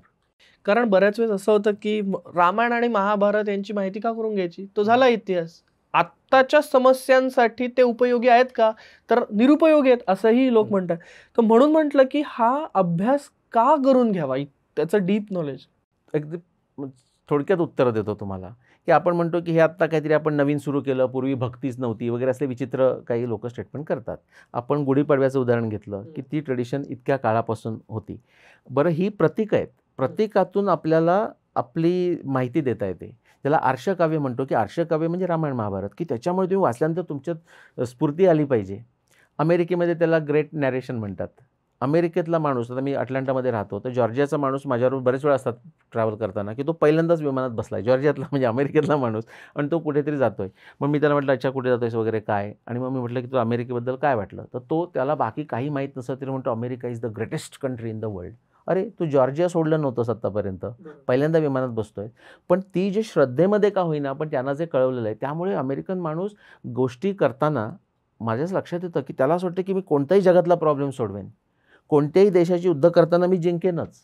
कारण बऱ्याच वेळेस असं होतं की रामायण आणि महाभारत यांची माहिती का करून घ्यायची, तो झाला इतिहास. आत्ताच्या समस्यांसाठी ते उपयोगी आहेत का, तर निरुपयोगी आहेत असंही लोक म्हणतात. तर म्हणून म्हटलं की हा अभ्यास का करून घ्यावा, त्याचं डीप नॉलेज. अगदी थोडक्यात उत्तर देतो तुम्हाला, की आपण म्हणतो की हे आत्ता काहीतरी आपण नवीन सुरू केलं, पूर्वी भक्तीच नव्हती वगैरे असले विचित्र काही लोक स्टेटमेंट करतात. आपण गुढीपाडव्याचं उदाहरण घेतलं की ती ट्रेडिशन इतक्या काळापासून होती. बरं, ही प्रतीक आहेत, प्रतीकातून आपल्याला आपली माहिती देता येते. त्याला आर्षकाव्य म्हणतो, की आर्षकाव्य म्हणजे रामायण महाभारत, की त्याच्यामुळे तुम्ही वाचल्यानंतर तुमच्यात स्फूर्ती आली पाहिजे. अमेरिकेमध्ये त्याला ग्रेट नॅरेशन म्हणतात. अमेरिकेतला माणूस, आता मी अटलांटामध्ये राहतो, तर जॉर्जियाचा माणूस माझ्याबरोबर बरेच वेळा असतात ट्रॅव्हल करताना, की तो पहिल्यांदाच विमानात बसला आहे, जॉर्जियातला म्हणजे अमेरिकेतला माणूस, आणि तो कुठेतरी जातो आहे. मग मी त्याला म्हटलं, अच्छा कुठे जातो आहेस वगैरे काय, आणि मग मी म्हटलं की तो अमेरिकेबद्दल काय वाटलं, तर तो त्याला बाकी काही माहीत नसतं तरी म्हणतो America is the greatest country in the world. अरे, तू जॉर्जिया सोडलं नव्हतंस आत्तापर्यंत, पहिल्यांदा विमानात बसतोय. पण ती जे श्रद्धेमध्ये का होईना, पण त्यांना जे कळवलेलं आहे, त्यामुळे अमेरिकन माणूस गोष्टी करताना माझ्याच लक्षात येतं की त्याला असं वाटतं की मी कोणत्याही जगातला प्रॉब्लेम सोडवेन, कोणत्याही देशाची युद्ध करताना मी जिंकेनच.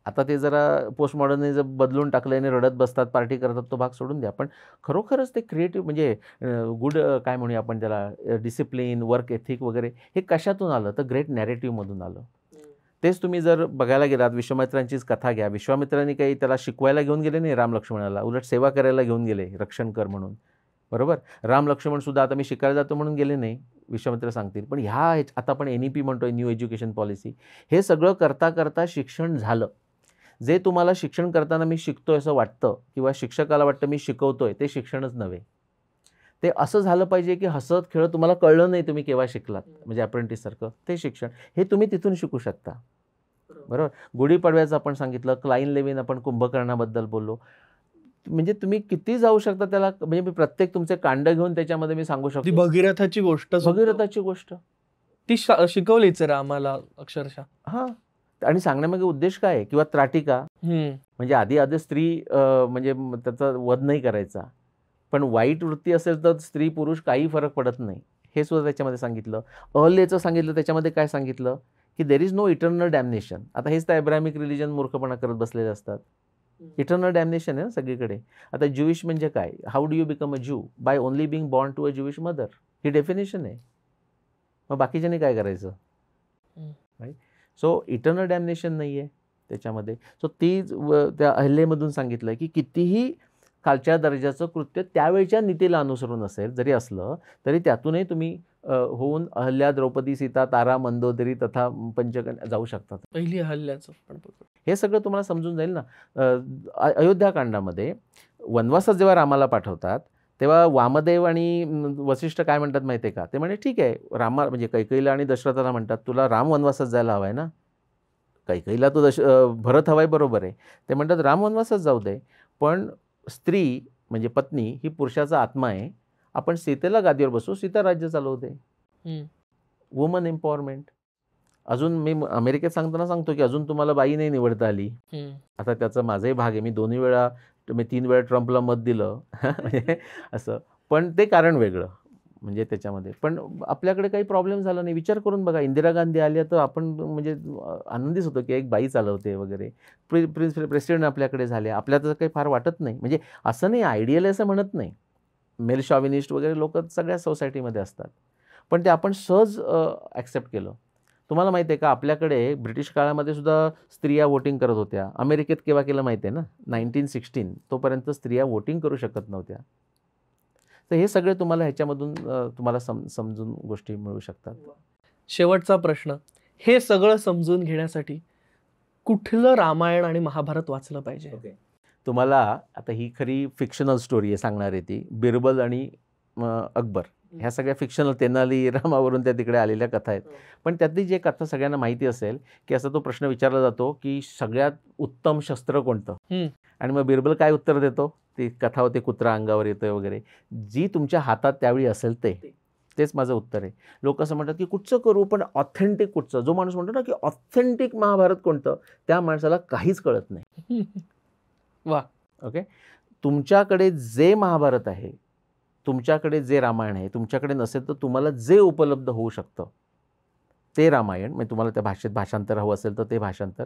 आता ते जरा पोस्ट मॉडर्निझम बदलून टाकलं आणि रडत बसतात, पार्टी करतात, तो भाग सोडून द्या. पण खरोखरच ते क्रिएटिव्ह म्हणजे गुड काय म्हणूया आपण त्याला, डिसिप्लिन, वर्क एथिक वगैरे हे कशातून आलं, तर ग्रेट नॅरेटिव्हमधून आलं. तेच तुम्ही जर बघायला गेलात, विश्वामित्रांचीच कथा घ्या. विश्वामित्रांनी काही त्याला शिकवायला घेऊन गेले नाही राम लक्ष्मणाला, उलट सेवा करायला घेऊन गेले, रक्षण कर म्हणून, बरोबर. राम लक्ष्मणसुद्धा आता मी शिकायला जातो म्हणून गेले नाही, विश्वामित्र सांगतील. पण आता आपण NEP म्हणतोय, न्यू एज्युकेशन पॉलिसी, हे सगळं करता करता शिक्षण झालं. जे तुम्हाला शिक्षण करताना मी शिकतोय असं वाटतं, किंवा शिक्षकाला वाटतं मी शिकवतोय, ते शिक्षणच नव्हे. ते असं झालं पाहिजे की हसत खेळत तुम्हाला कळलं नाही तुम्ही केव्हा शिकलात, म्हणजे अप्रेंटिससारखं ते शिक्षण, हे तुम्ही तिथून शिकू शकता, बरोबर. गुढीपाडव्याचं आपण सांगितलं, क्लाईन लेविन आपण कुंभकर्णाबद्दल बोललो. म्हणजे तुम्ही किती जाऊ शकता त्याला, म्हणजे मी प्रत्येक तुमचे कांड घेऊन त्याच्यामध्ये मी सांगू ती शकतो. भगीरथाची गोष्ट, भगीरथाची गोष्ट ती शिकवलीच रे आम्हाला अक्षरशः. हां, आणि सांगण्यामागे उद्देश काय आहे, किंवा त्राटिका, म्हणजे आधी स्त्री म्हणजे त्याचा वध नाही करायचा, पण वाईट वृत्ती असेल तर स्त्री पुरुष काही फरक पडत नाही, हे सुद्धा त्याच्यामध्ये सांगितलं. अहल्येचं सांगितलं, त्याच्यामध्ये काय सांगितलं की देर इज नो इटर्नल डॅमनेशन. आता हेच तर अब्राहमिक रिलिजन मूर्खपणा करत बसलेले असतात. इटर्नल डॅमनेशन आहे ना सगळीकडे. आता ज्यूइश म्हणजे काय, how do you become a Jew, by only being born to a Jewish mother, ही डेफिनेशन आहे. मग बाकीच्याने काय करायचं, राईट. सो इटर्नल डॅमनेशन नाही आहे त्याच्यामध्ये. सो ती त्या अहल्येमधून सांगितलं की कितीही खालच्या दर्जाचं कृत्य त्यावेळच्या नीतीला अनुसरून असेल, जरी असलं तरी त्यातूनही तुम्ही होऊन अहल्या, द्रौपदी, सीता, तारा, मंदोदरी तथा पंचकन्या जाऊ शकतात. पहिली अहल्याचं हे सगळं तुम्हाला समजून जाईल ना. अयोध्याकांडामध्ये वनवासात जेव्हा रामाला पाठवतात, तेव्हा वामदेव आणि वसिष्ठ काय म्हणतात माहिती आहे का, ते म्हणे ठीक आहे, म्हणजे कैकेयीला आणि दशरथाला म्हणतात तुला राम वनवासात जायला हवा आहे ना, कैकेयीला तो भरत हवाय, बरोबर आहे. ते म्हणतात राम वनवासात जाऊ दे, पण स्त्री म्हणजे पत्नी ही पुरुषाचा आत्मा आहे, आपण सीतेला गादीवर बसू, सीता राज्य चालवू दे. Woman empowerment. अजून मी अमेरिकेत सांगताना सांगतो की अजून तुम्हाला बाई नाही निवडता आली. आता त्याचा माझाही भाग आहे, मी 3 वेळा ट्रम्पला मत दिलं म्हणजे असं, पण ते कारण वेगळं म्हणजे त्याच्यामध्ये. पण आपल्याकडे काही प्रॉब्लेम झाला नाही. विचार करून बघा, इंदिरा गांधी आल्या तर आपण म्हणजे आनंदीच होतो की एक बाई चालवते वगैरे. प्रेसिडेंट आपल्याकडे झाले, आपल्याला तर काही फार वाटत नाही. म्हणजे असं नाही आयडियल असं म्हणत नाही, मेल शॉविनिस्ट वगैरे लोक सगळ्या सोसायटीमध्ये असतात, पण ते आपण सहज ॲक्सेप्ट केलं. तुम्हाला माहिती आहे का, आपल्याकडे ब्रिटिश काळामध्ये सुद्धा स्त्रिया वोटिंग करत होत्या. अमेरिकेत केव्हा केलं माहिती आहे ना, 1916, तोपर्यंत स्त्रिया वोटिंग करू शकत नव्हत्या. तर हे सगळे तुम्हाला ह्याच्यामधून तुम्हाला समजून गोष्टी मिळू शकतात. शेवटचा प्रश्न, हे सगळं समजून घेण्यासाठी कुठलं रामायण आणि महाभारत वाचलं पाहिजे? तुम्हाला आता ही खरी फिक्शनल स्टोरी आहे सांगणार आहे ती, बिरबल आणि अकबर, ह्या सगळ्या फिक्शनल, तेनाली रामावरून त्या तिकडे आलेल्या कथा आहेत. पण त्यातली जी कथा सगळ्यांना माहिती असेल की असा तो प्रश्न विचारला जातो की सगळ्यात उत्तम शस्त्र कोणतं, आणि मग बिरबल काय उत्तर देतो, ती कथा होते कुत्रा अंगावर येतोय वगैरे, जी तुमच्या हातात त्यावेळी असेल तेच माझं उत्तर आहे. लोक असं म्हणतात की कुठचं करू, पण ऑथेंटिक कुठचं. जो माणूस म्हणतो ना की ऑथेंटिक महाभारत कोणतं, त्या माणसाला काहीच कळत नाही. वा, ओके. तुमच्याकडे जे महाभारत आहे, तुमच्याकडे जे रामायण आहे, तुमच्याकडे नसेल तर तुम्हाला जे उपलब्ध होऊ शकतं ते रामायण, म्हणजे तुम्हाला त्या भाषेत भाषांतर हवं असेल तर ते भाषांतर,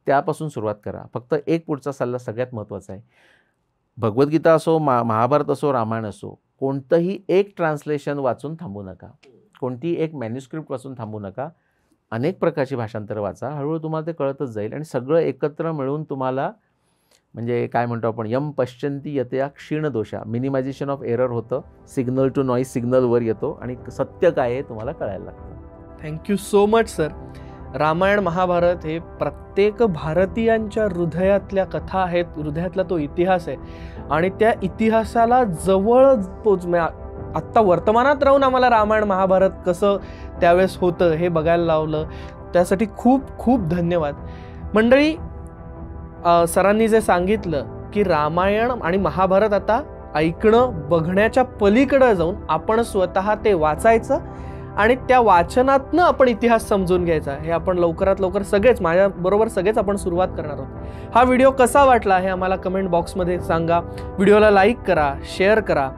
त्यापासून सुरुवात करा. फक्त एक पुढचा सल्ला सगळ्यात महत्त्वाचा आहे, भगवद्गीता असो, महाभारत असो, रामायण असो, कोणतंही एक ट्रान्सलेशन वाचून थांबू नका, कोणतीही एक मॅन्युस्क्रिप्ट वाचून थांबू नका. अनेक प्रकारची भाषांतरं वाचा, हळूहळू तुम्हाला ते कळतच जाईल आणि सगळं एकत्र मिळून तुम्हाला म्हणजे काय म्हणतो आपण, यम पश्चंती यतया क्षीण दोषा, मिनिमायझेशन ऑफ एरर होतं, सिग्नल टू नॉईज सिग्नलवर येतो आणि सत्य काय आहे तुम्हाला कळायला लागतं. Thank you so much sir. Ramayana Mahabharata हे प्रत्येक भारतीयांच्या हृदयातल्या कथा आहेत, हृदयातला तो इतिहास आहे आणि त्या इतिहासाला जवळ आत्ता वर्तमानात राहून आम्हाला रामायण महाभारत कसं त्यावेळेस होतं हे बघायला लावलं. त्यासाठी खूप खूप धन्यवाद. मंडळी, सरांनी जे सांगितलं की रामायण आणि महाभारत आता ऐकणं बघण्याच्या पलीकडे जाऊन आपण स्वतः ते वाचायचं आणि त्या वाचनातनं आपण इतिहास समजून घ्यायचा, हे आपण लवकरात लवकर सगळेच, माझ्याबरोबर सगळेच आपण सुरुवात करणार आहोत. हा व्हिडिओ कसा वाटला हे आम्हाला कमेंट बॉक्समध्ये सांगा. व्हिडिओला लाईक करा, शेअर करा.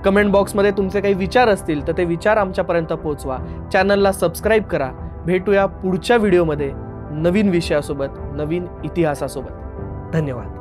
कमेंट बॉक्समध्ये तुमचे काही विचार असतील तर ते विचार आमच्यापर्यंत पोहोचवा. चॅनलला सबस्क्राईब करा. भेटूया पुढच्या व्हिडिओमध्ये नवीन विषयासोबत, नवीन इतिहासासोबत. धन्यवाद.